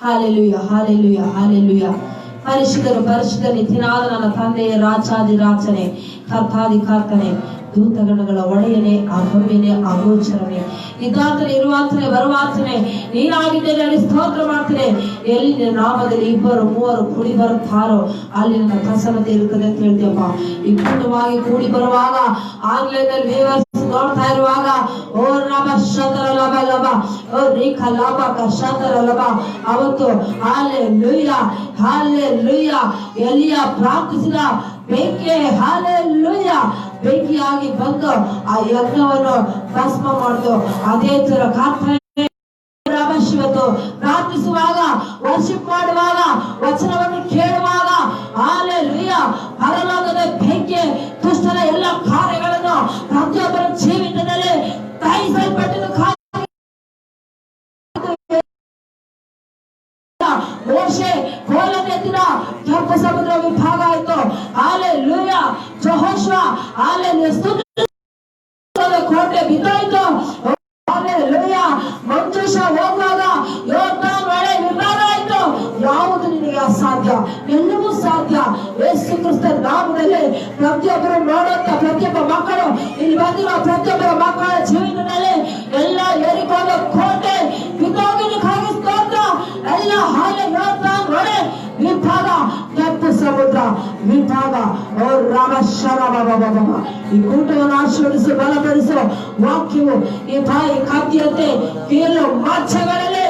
Hallelujah, hallelujah, hallelujah. ಪರಿಶುದ್ಧರು ಪರಿಶುದ್ಧ ನಿತ್ಯನಾದ ನನ್ನ ತಂದೆಯ ರಾಜಾದಿ ರಾಜನೇ, ಕರ್ತಾದಿ ಕರ್ತನೆ, ದೂತಗಣಗಳ ಒಡೆಯನೇ, ಅಗಮ್ಯನೇ, ಅಗೋಚರನೇ, ಇದ್ದಾತನೇ, ಇರುವಾತನೇ, ಬರುವಾತನೇ ನೀನಾಗಿದ್ದೇನೆ ಅಲ್ಲಿ ಸ್ತೋತ್ರ ಮಾಡ್ತೇನೆ. ಎಲ್ಲಿ ನಿನ್ನ ನಾಮದಲ್ಲಿ ಇಬ್ಬರು ಮೂವರು ಕೂಡಿ ಬರುತ್ತಾರೋ ಅಲ್ಲಿ ನನ್ನ ಪ್ರಸನ್ನತೆ ಇರುತ್ತದೆ ಅಂತ ಹೇಳ್ತೀಯಪ್ಪ. ಈ ಕುಟುಂಬವಾಗಿ ಕೂಡಿ ಬರುವಾಗ ಆನ್ಲೈನಲ್ಲಿ ನೋಡ್ತಾ ಇರುವಾಗ ಓ ರಬ ಶತರ ಲಬ ಲಬ ಓ ರೇಖ ಲಾಭ ಕಶತರ ಲಬ ಅವತ್ತು ಹಾಲೆಲೂಯಾ, ಹಾಲೆಲೂಯಾ, ಎಲಿಯ ಪ್ರಾರ್ಥಿಸಿದ ಬೆಂಕಿ ಹಾಲೆಲೂಯಾ ಬೆಂಕಿಯಾಗಿ ಬಂದು ಆ ಯಜ್ಞವನ್ನು ಭಸ್ಮ ಮಾಡಿತು. ಅದೇ ತರ ಕರ್ತನೆ ಇವತ್ತು ಪ್ರಾರ್ಥಿಸುವಾಗ, ವರ್ಷಿಪ್ ಮಾಡುವಾಗ, ವಚನವನ್ನು ಕೇಳುವಾಗ ಹಾಲೆಲೂಯಾ ಪರಲೋಕದ ಬೆಂಕಿ ದುಷ್ಟರ ಎಲ್ಲ ಕಾರ್ಯಗಳನ್ನು ಪ್ರತಿಯೊಬ್ಬರ ಜೀವಿತದಲ್ಲಿ ದಹಿಸಲ್ಪಟ್ಟಿದ್ದು ಮೋಶೆ ಕೋಲನೆತ್ತಿದ ಕೆಂಪು ಸಮುದ್ರ ವಿಭಾಗ ಆಯ್ತು. ಹಾಲೆಲೂಯಾ ಯೆಹೋಶುವ ಹಾಲೆಲೂಯಾ ಕೋಟೆ ಬಿದ್ದಾಯ್ತು. ಹಾಲೆಲೂಯಾ ಮಂಜೂಷ ಹೋಗುವಾಗ ಯೋರ್ದಾನ್ ಹೊಳೆ ವಿಭಾಗ ಆಯ್ತು. ಯಾವುದು ನಿನಗೆ ಅಸಾಧ್ಯ? ಎಲ್ಲವೂ ಸಾಧ್ಯ. ಯೇಸು ಕ್ರಿಸ್ತನ ನಾಮದಲ್ಲಿ ಪ್ರತಿಯೊಬ್ಬರು ನೋಡುವಂತ ಪ್ರತಿಯೊಬ್ಬ ಮಕ್ಕಳು, ಇಲ್ಲಿ ಬಂದಿರುವ ಪ್ರತಿಯೊಬ್ಬರ ಮಕ್ಕಳ ಜೀವನದಲ್ಲಿ ಎಲ್ಲ ಏರಿಕೊಂಡ ಕೋಟೆ ಬಿದ್ದೋಗಿದ್ದಕ್ಕಾಗಿ ಸ್ತೋತ್ರ. ಎಲ್ಲ ಹಾಲೆ ಯೋರ್ದಾನ್ ಹೊಳೆ ವಿಭಾಗ, ಕೆಂಪು ಸಮುದ್ರ ವಿಭಾಗ. ಓ ರಾಮ ಶರಮ ಬಾಬಾ, ಈ ಕೂಟವನ್ನು ಆಶೀರ್ವದಿಸು, ಬಲಪಡಿಸು. ವಾಕ್ಯವು ಈ ಬಾಯಿ ಕತ್ತಿಯಂತೆ ಕೀಲು ಮಚ್ಚಗಳಲ್ಲಿ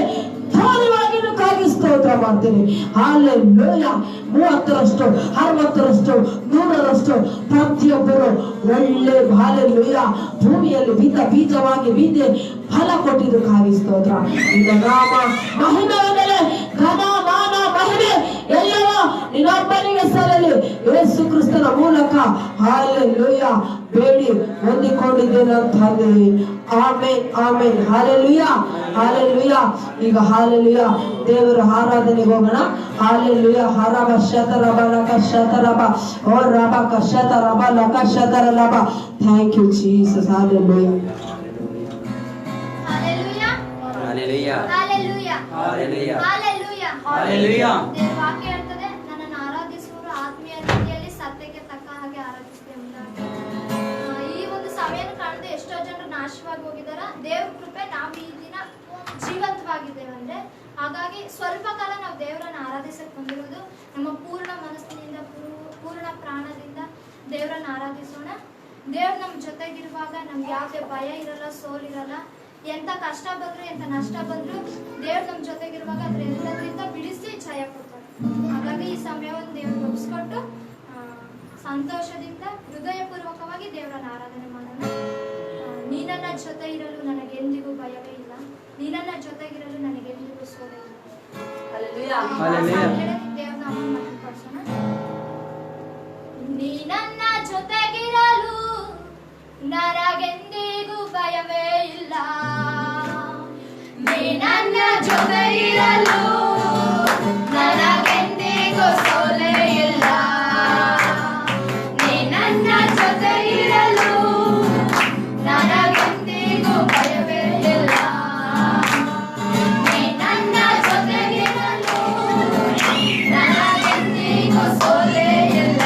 ಧೋಲಿವಾಗಿದ್ದಕ್ಕಾಗಿ ಸ್ತೋತ್ರ ಮಾಡ್ತೀನಿ. ಹಾಲೆಲೂಯಾ 30ರಷ್ಟು 60ರಷ್ಟು 100ರಷ್ಟು ಪ್ರತಿಯೊಬ್ಬರು ಒಳ್ಳೆ ಹಾಲೆಲೂಯಾ ಭೂಮಿಯಲ್ಲಿ ಬಿದ್ದ ಬೀಜವಾಗಿ ಬಿದ್ದೆ ಫಲ ಕೊಟ್ಟಿದ್ದಕ್ಕಾಗಿ ಸ್ತೋತ್ರ. ಈಗ ನಾಮ ಮಹಿಮೆ ಘನ ಮಾನ ಮಹಿಮೆ ಎಲ್ಲವೂ ನಿನ್ನೊಬ್ಬನಿಗೆ ಸಲ್ಲಲಿ. ಯೇಸು ಕ್ರಿಸ್ತನ ಮೂಲಕ ಹಾಲೆಲೂಯಾ ಬೇಡಿ ಹೊಂದಿಕೊಂಡಿದ್ದೇನೆ ಅಂತ ಹೇಳಿದ್ವಿ. ಆಮೇನ್, ಆಮೇನ್, ಹಾಲೆಲೂಯಾ, ಹಾಲೆಲೂಯಾ. ಈಗ ಹಾಲೆಲೂಯಾ ದೇವರ ಆರಾಧನೆಗೆ ಹೋಗೋಣ. ಹಾಲೆಲೂಯಾ ಹರಬ ಶತರಬ ಲಕ ಶತರಬ ಓ ರಬ ಕ ಶತರಬ ಲಕ ಶತರ ಲಬ. Thank you Jesus. Hallelujah, hallelujah, hallelujah, hallelujah, hallelujah, hallelujah. ದೇವರ ವಾಕ್ಯ ಹೇಳ್ತದೆ, ನನ್ನನ್ನು ಆರಾಧಿಸುವವರು ಆತ್ಮೀಯ ರೀತಿಯಲ್ಲಿ ಸತ್ಯಕ್ಕೆ ತಕ್ಕ ಹಾಗೆ ಆರಾಧಿಸುತ್ತೇವೆ. ಈ ಒಂದು ಸಭೆಯನ್ನು ಕಾಣದೆ ಎಷ್ಟೋ ಜನರು ನಾಶವಾಗಿ ಹೋಗಿದ್ದಾರೆ. ದೇವ್ರ ಕೃಪೆ ನಾವು ಈ ದಿನ ಜೀವಂತವಾಗಿದ್ದೇವೆ ಅಂದ್ರೆ, ಹಾಗಾಗಿ ಸ್ವಲ್ಪ ಕಾಲ ನಾವು ದೇವರನ್ನು ಆರಾಧಿಸಕ್ಕೆ ಬಂದಿರೋದು. ನಮ್ಮ ಪೂರ್ಣ ಮನಸ್ಸಿನಿಂದ ಪೂರ್ಣ ಪ್ರಾಣದಿಂದ ದೇವರನ್ನು ಆರಾಧಿಸೋಣ. ದೇವ್ರು ನಮ್ಮ ಜೊತೆಗಿರುವಾಗ ನಮ್ಗೆ ಯಾವುದೇ ಭಯ ಇರಲ್ಲ, ಸೋಲಿರಲ್ಲ. ಎಂತ ಕಷ್ಟ ಬಂದ್ರು ಎಂತ ನಷ್ಟ ಬಂದ್ರು ದೇವ್ರು ನಮ್ಮ ಜೊತೆಗಿರುವಾಗ ಅದ್ರ ಎಲ್ಲದರಿಂದ ಬಿಡಿಸಿ ಜಯ ಕೊಡ್ತಾರೆ. ಹಾಗಾಗಿ ಈ ಸಮಯವನ್ನು ದೇವ್ರಿಗೆ ಒಪ್ಪಿಸ್ಕೊಟ್ಟು ಸಂತೋಷದಿಂದ ಹೃದಯಪೂರ್ವಕವಾಗಿ ದೇವರನ್ನ ಆರಾಧನೆ ಮಾಡೋಣ. ನೀ ನನ್ನ ಜೊತೆ ಇರಲು ನನಗೆ ಎಂದಿಗೂ ಭಯವೇ ಇಲ್ಲ, ನೀ ನನ್ನ ಜೊತೆಗಿರಲು ನನಗೆ ಎಂದಿಗೂ ಸೋಲೆ ಇಲ್ಲ. ದೇವ್ರ ನಾಮ ಮಹಿಮೆಪಡಿಸೋಣ. ನೀ ನನ್ನ ಜೊತೆಗಿರಲು ನನಗೆಂದಿಗೂ ಭಯವೇ ಇಲ್ಲ, ನೀ ನನ್ನ ಜೊತೆ ಇರಲು ನನಗೆಂದಿಗೂ ಸೋಲೆ ಇಲ್ಲ, ನೀ ನನ್ನ ಜೊತೆ ಇರಲು ನನಗೆಂದಿಗೂ ಭಯವೇ ಇಲ್ಲ, ನೀ ನನ್ನ ಜೊತೆಗಿರಲು ನನಗೆಂದಿಗೂ ಸೋಲೆ ಇಲ್ಲ.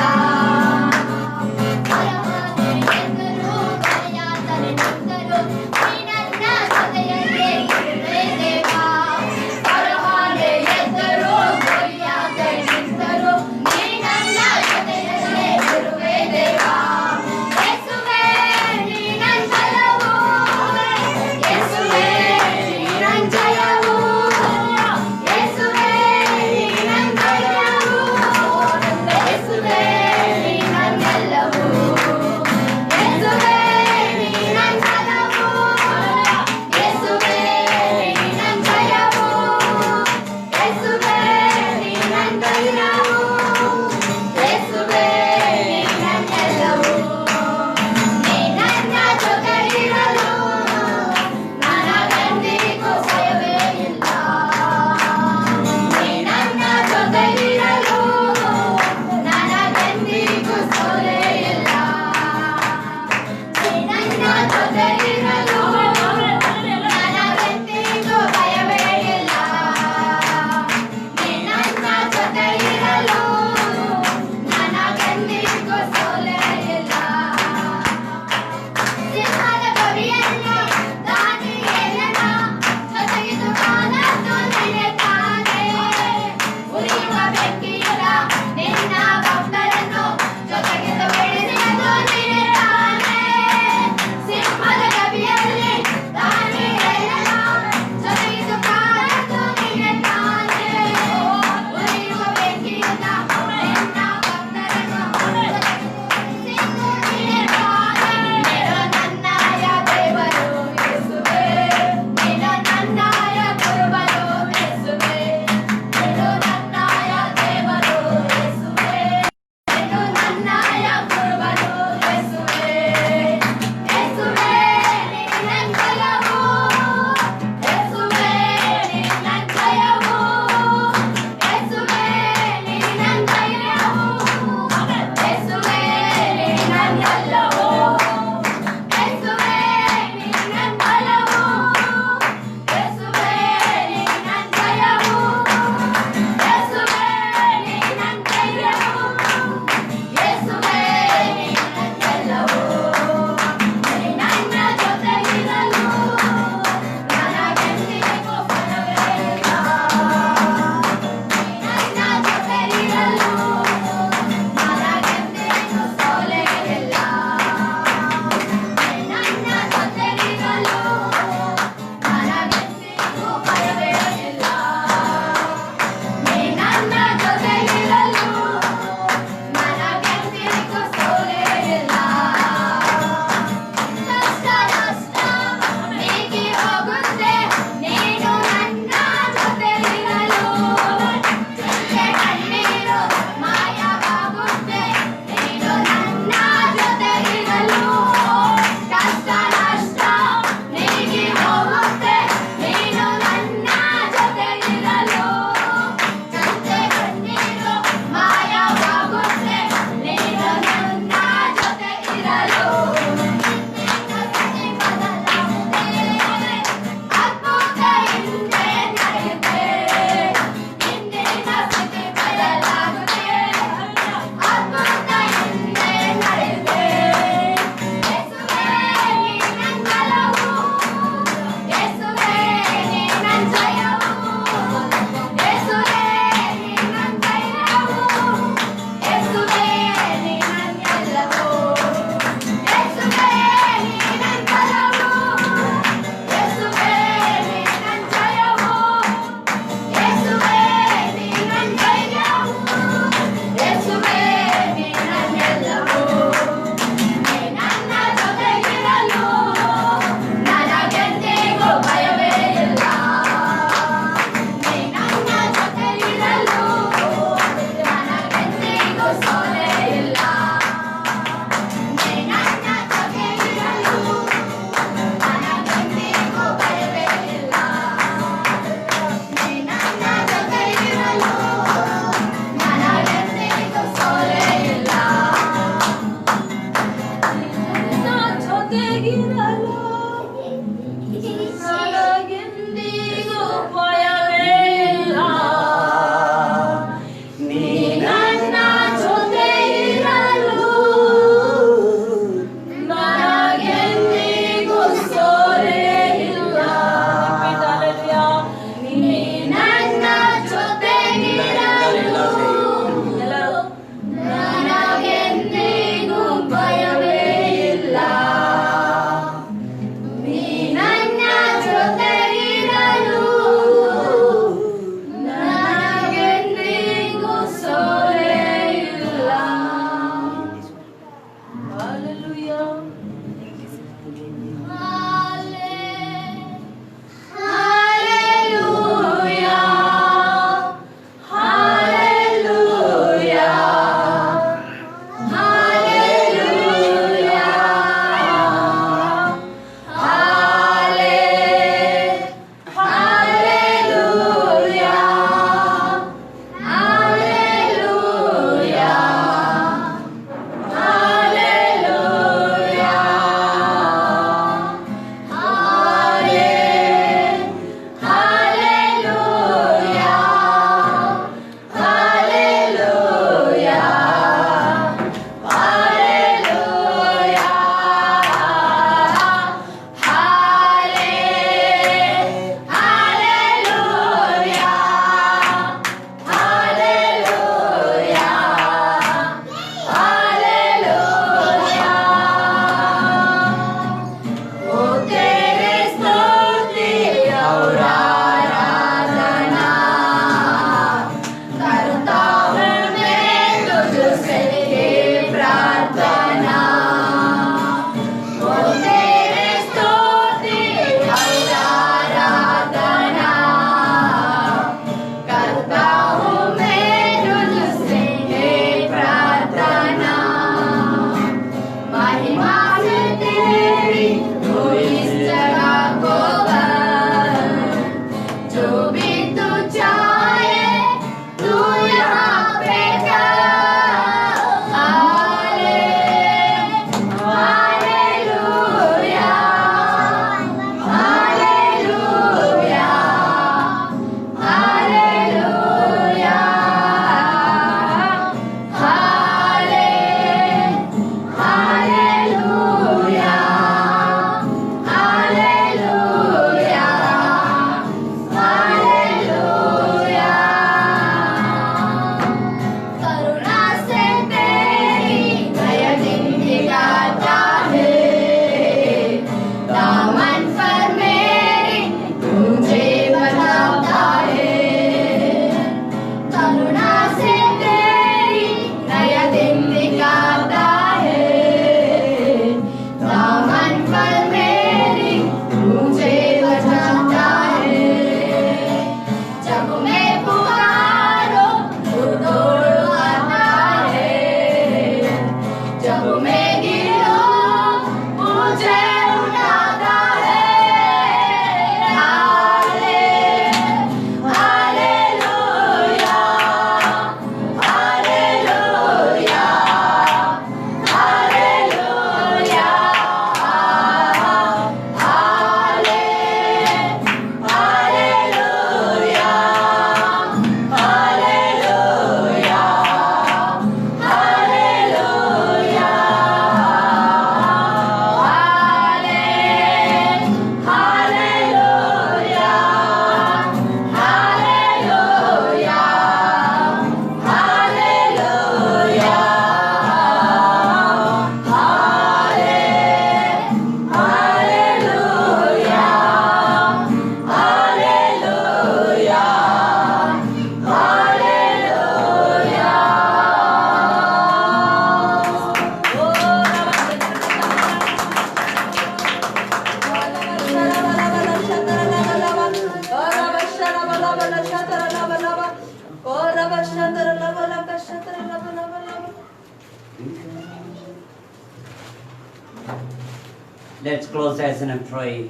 Let's close eyes and pray.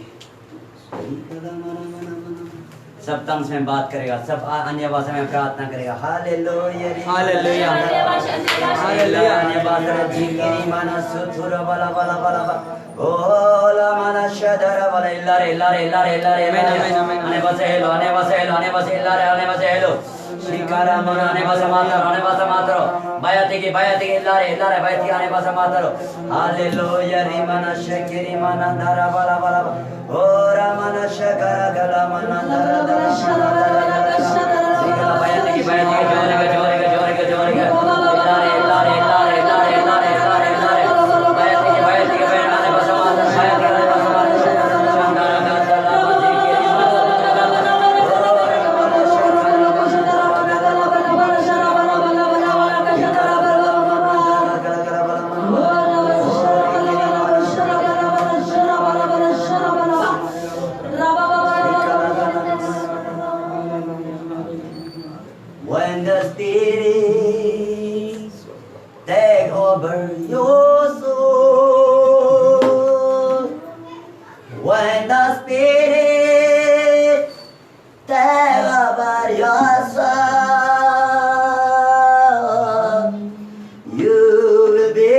सब टंग्स में बात करेगा, सब अन्य भाषा में प्रार्थना करेगा। हालेलुया हालेलुया हालेलुया अन्य भाषा में जिंदगी माना सुथुर बला बला बला ओला माना शदर बला इल्लारे इल्लारे इल्लारे इल्लारे अन्य भाषा हेलो अन्य भाषा हेलो अन्य भाषा इल्लारे अन्य भाषा हेलो शिकारा मना अन्य भाषा मात्रो बायती की इल्लारे इल्लारे बायती अन्य भाषा मात्रो हालेलुया रिमाना शकेरी माना दारा बला बला ओरा माना शकरा गला माना दारा दारा शिकारा बायती की जोरे इल्लारे इल्लारे इल्लारे इल्लारे इल्लारे इल्लारे इल्लारे बायती की अन्य भाषा मात्रो बायती अन्य भाषा मात्रो शंदारा गला When the spirits take over your soul, when the spirit take over your soul, you will be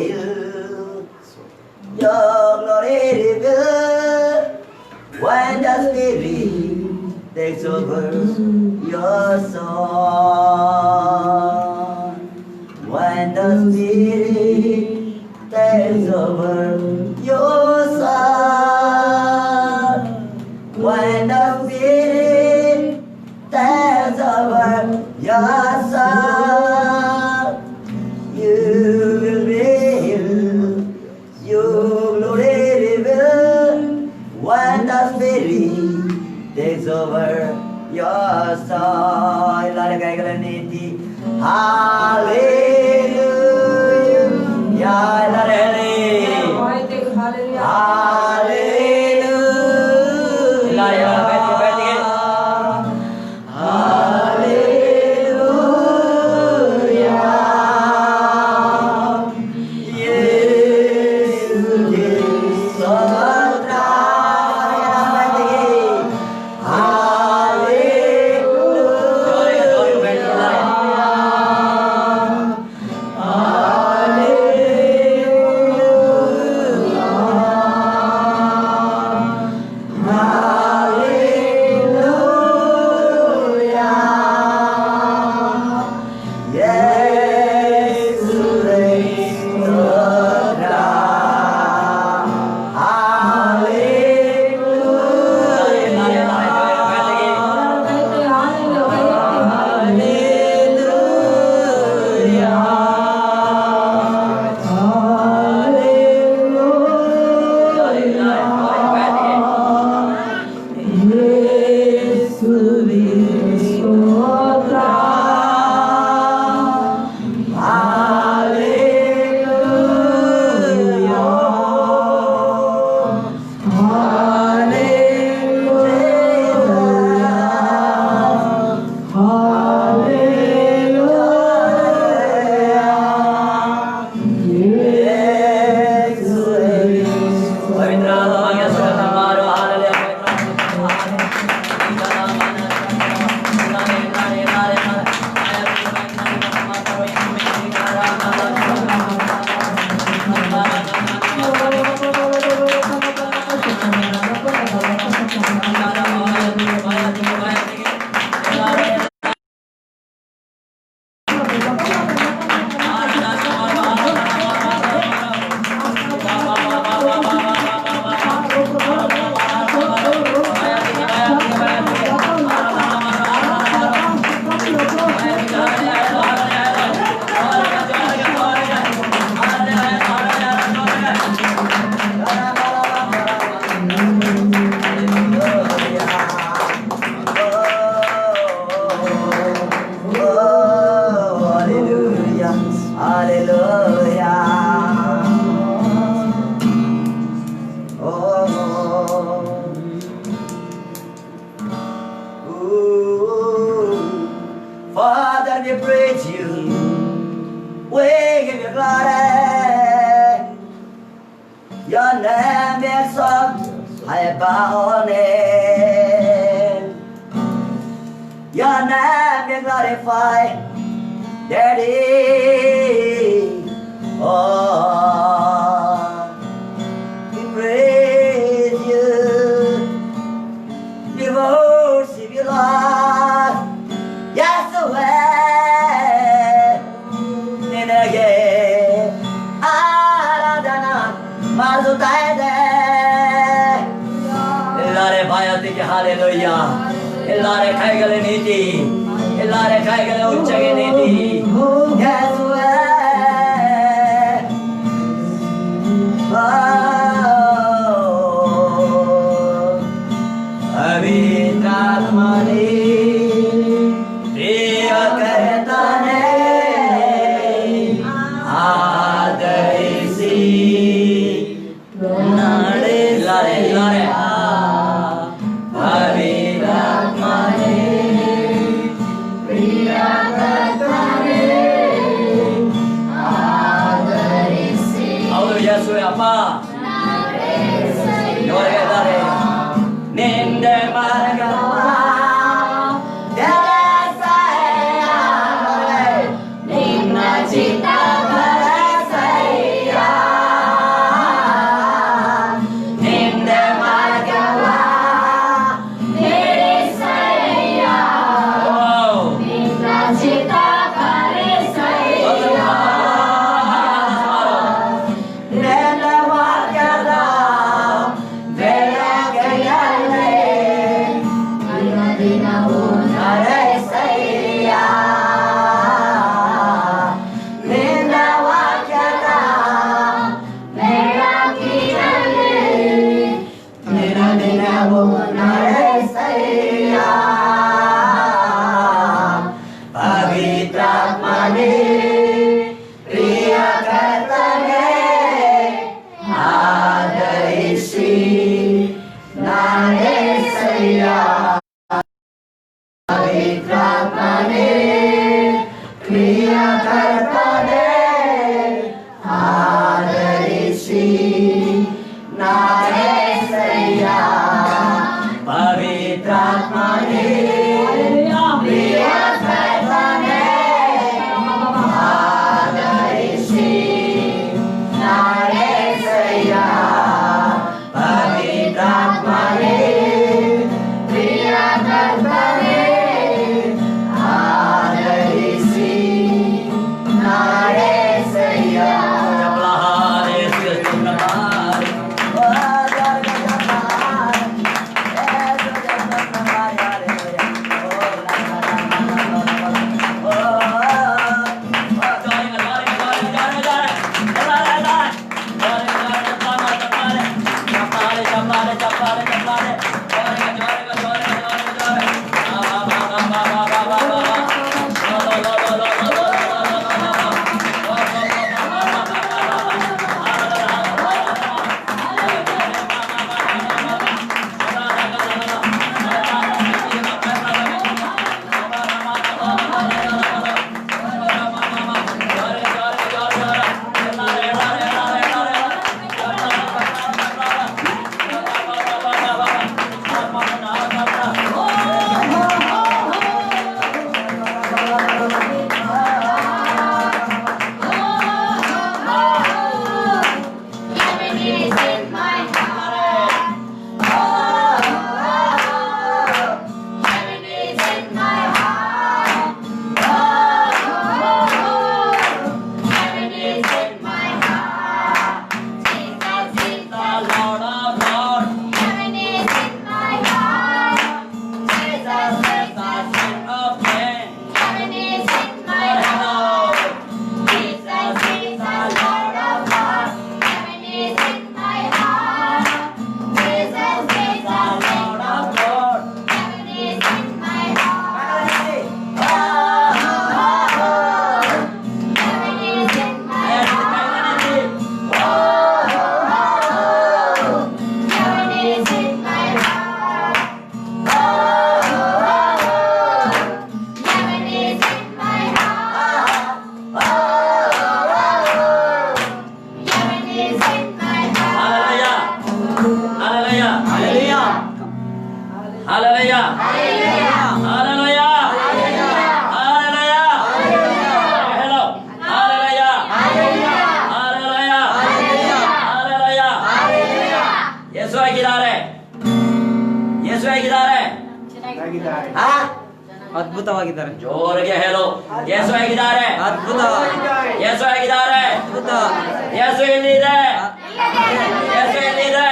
healed. Your glory revealed. When the spirit takes over your soul, when the spirit takes over your soul, when the spirit takes over your soul, you will be healed. Your glory revealed. When the spirit takes over your soul, hallelujah, we praise you. We give you glory. Your name is up high above name. Your name is glorified, Daddy. Oh, we praise you. We worship you, Lord. Yahweh, Ninage, Aradana, Mazutaide. Ellare bhayati ke hallelujah. Ellare khaigale niti. Ellare khaigale uchchage niti. Yahweh. पवित्रात्मने प्रिय करताने आदरिसी नाडे लारे लारे पवित्रात्मने प्रिय करताने आदरिसी और यीशु अप्पा ನೋಡಿದ್ದಾರೆ ನಿಂದೆ ಮಾರ್ಗವ ನಿನ್ನ ಚಿತ್ತ ಕರೆಸಯ್ಯ ನಿಂದೆ ಮಾರ್ಗವ ನಡೆಸಯ್ಯ ನಿನ್ನ ಚಿತ್ತ ಕರೆಸಯ್ಯ ನಿನ್ನ ಮಾರ್ಗದ पवित्रात्मने प्रिय करतने आदरिसी नाडेसैया पवित्रात्मने प्रिय करतने आदरिसी नाडेसैया पवित्रात्मने प्रिय करतने आदरिसी नाडेसैया पवित्रात्मने प्रिय करतने आदरिसी नाडेसैया जपलाहारे सुस्तुतमारे ಅದ್ಭುತವಾಗಿದ್ದಾರೆ. ಜೋರಿಗೆ ಹೇಳು, ಯೇಸು ಹೇಗಿದ್ದಾರೆ? ಅದ್ಭುತ. ಯೇಸು ಹೇಗಿದ್ದಾರೆ? ಅದ್ಭುತ. ಯೇಸು ಎಲ್ಲಿದೆ? ಯೇಸು ಎಲ್ಲಿದೆ?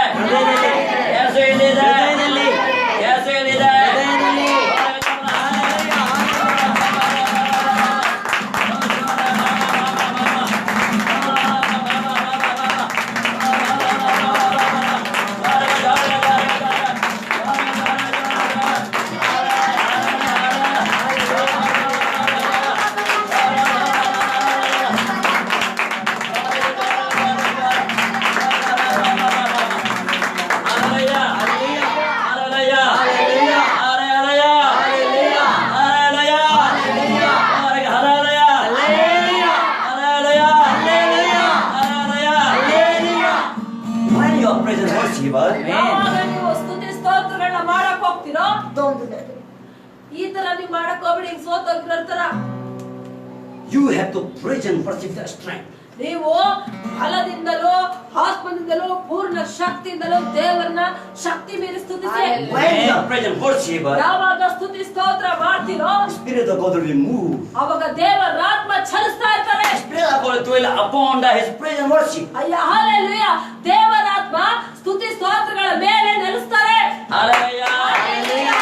ಯೇಸು ಎಲ್ಲಿದೆ? ಹೃದಯದಲ್ಲಿ. ಯೇಸು ಎಲ್ಲಿದೆ? ಹೃದಯದಲ್ಲಿ. ಯಾವಾಗ ನೀವು ಸ್ತುತಿ ಸ್ತೋತ್ರಗಳನ್ನ ಮಾಡಕ್ ಹೋಗ್ತಿರೋ ಈ ತರ ನೀವು ಮಾಡಕ್ ಹೋಗ್ಬಿಡಿ, ಹಿಂಗ್ ಸೋತೋಗ್ರ ತರ. You have to praise and worship the strength. ನೀವು ಫಲದಿಂದಲೂ ಆತ್ಮದಿಂದಲೂ ಪೂರ್ಣ ಶಕ್ತಿಯಿಂದಲೂ ದೇವರನ್ನ ಶಕ್ತಿ ಮೀರಿ ಸ್ತುತಿಸಿ. When you praise and worship, ಯಾವಾಗ ಸ್ತುತಿ ಸ್ತೋತ್ರ ಮಾಡ್ತಿರೋ Spirit of God will move. ಅವಾಗ ದೇವರ ಆತ್ಮ ಚಲಿಸ್ತಾ ಇರ್ತಾರೆ. Spirit of God will upon His praise and worship. ಅಯ್ಯ ಹಲ್ಲೆಲೂಯಾ, ದೇವರ ಆತ್ಮ ಸ್ತುತಿ ಸ್ತೋತ್ರಗಳ ಮೇಲೆ ನೆಲೆಸ್ತಾರೆ. Hallelujah. Hallelujah.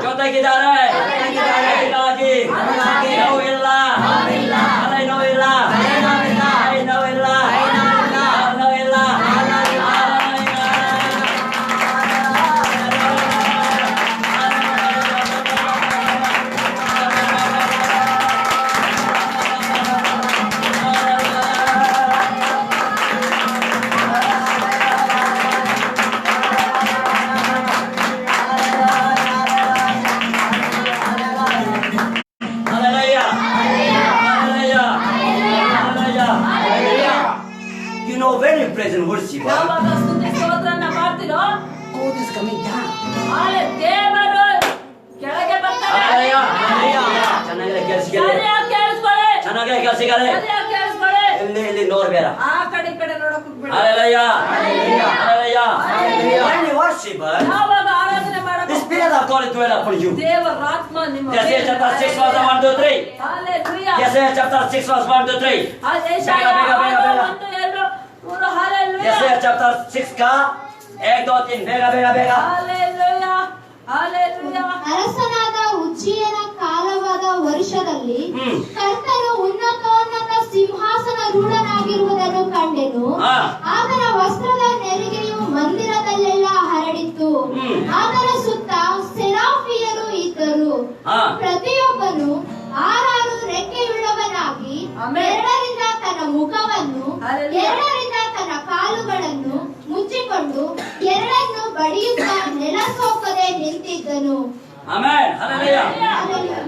ಜೊತೆಗಿದ್ದಾರೆ ಅದಕ್ಕಾಗಿ ನೋವಿಲ್ಲ, ಅಲೆ ನೋವಿಲ್ಲ, ನೋವಿಲ್ಲ, ನೋವಿಲ್ಲ. When you praise and worship, ಯಾವಾಗ ಸ್ತುತಿ ಸ್ತೋತ್ರನ ಮಾಡ್ತಿರೋ God is coming down. ದೇವರು ಕೆಳಗೆ ಬರ್ತಾರೆ. ಚೆನ್ನಾಗಿದೆ ಕೇಳಿಸಿಕೊಳ್ಳಿ, ಸರಿಯಾಗಿ ಕೇಳಿಸ್ಕೊಳ್ಳಿ, ಚೆನ್ನಾಗಿದೆ ಕೇಳಿಸಿಕೊಳ್ಳಿ. ಸರಿಯಾಗಿ ಕೇಳಿಸ್ಕೊಳ್ಳಿ. ಇಲ್ಲಿ ನೋಡ್ಬೇಡ. ಆ ಕಡೆ ಈ ಕಡೆ ನೋಡಕ್ ಹೋಗ್ಬೇಡಿ. Hallelujah. Hallelujah. When you worship, ಯಾವಾಗ ಆರಾಧನೆ ಮಾಡಕ್ the Spirit of God will upon you. ದೇವರ ಆತ್ಮ ನಿಮ್ಮ Yes, chapter 6 verse 1 2 3. Hallelujah. Yes, chapter 6 verse 1 2 3. ಯೆಶಾಯ 1 2 3 Hallelujah. Yes, chapter 6 का 1 2 3 ಬೇಗ ಬೇಗ ಬೇಗ. Hallelujah. Hallelujah. ಅರಸನಾದ ಉಜ್ಜೀಯನ ಕಾಲವಾದ ವರ್ಷದಲ್ಲಿ ಕರ್ತನು ಉನ್ನತೋನ್ನತ ಸಿಂಹಾಸನ ರೂಢನಾಗಿರುವುದನ್ನು ಕಂಡೆನು. ಆತನ ವಸ್ತ್ರದ ನೆರಿಗೆಯು ಮಂದಿರದಲ್ಲೆಲ್ಲ ಹರಡಿತ್ತು. ಆತನ ಸುತ್ತ ಸೆರಾಫಿಯರು ಇದ್ದರು. ಪ್ರತಿಯೊಬ್ಬನು 6 ರೆಕ್ಕೆಯುಳ್ಳವನಾಗಿ ಎರಡರಿಂದ ತನ್ನ ಮುಖವನ್ನು ಎರಡರಿಂದ ತನ್ನ ಕಾಲುಗಳನ್ನು ಮುಚ್ಚಿಕೊಂಡು ಎರಡನ್ನು ಬಡಿಯುತ್ತಾ ನೆಲ ಸೋಕದೆ ನಿಂತಿದ್ದನು. Amen. Hallelujah.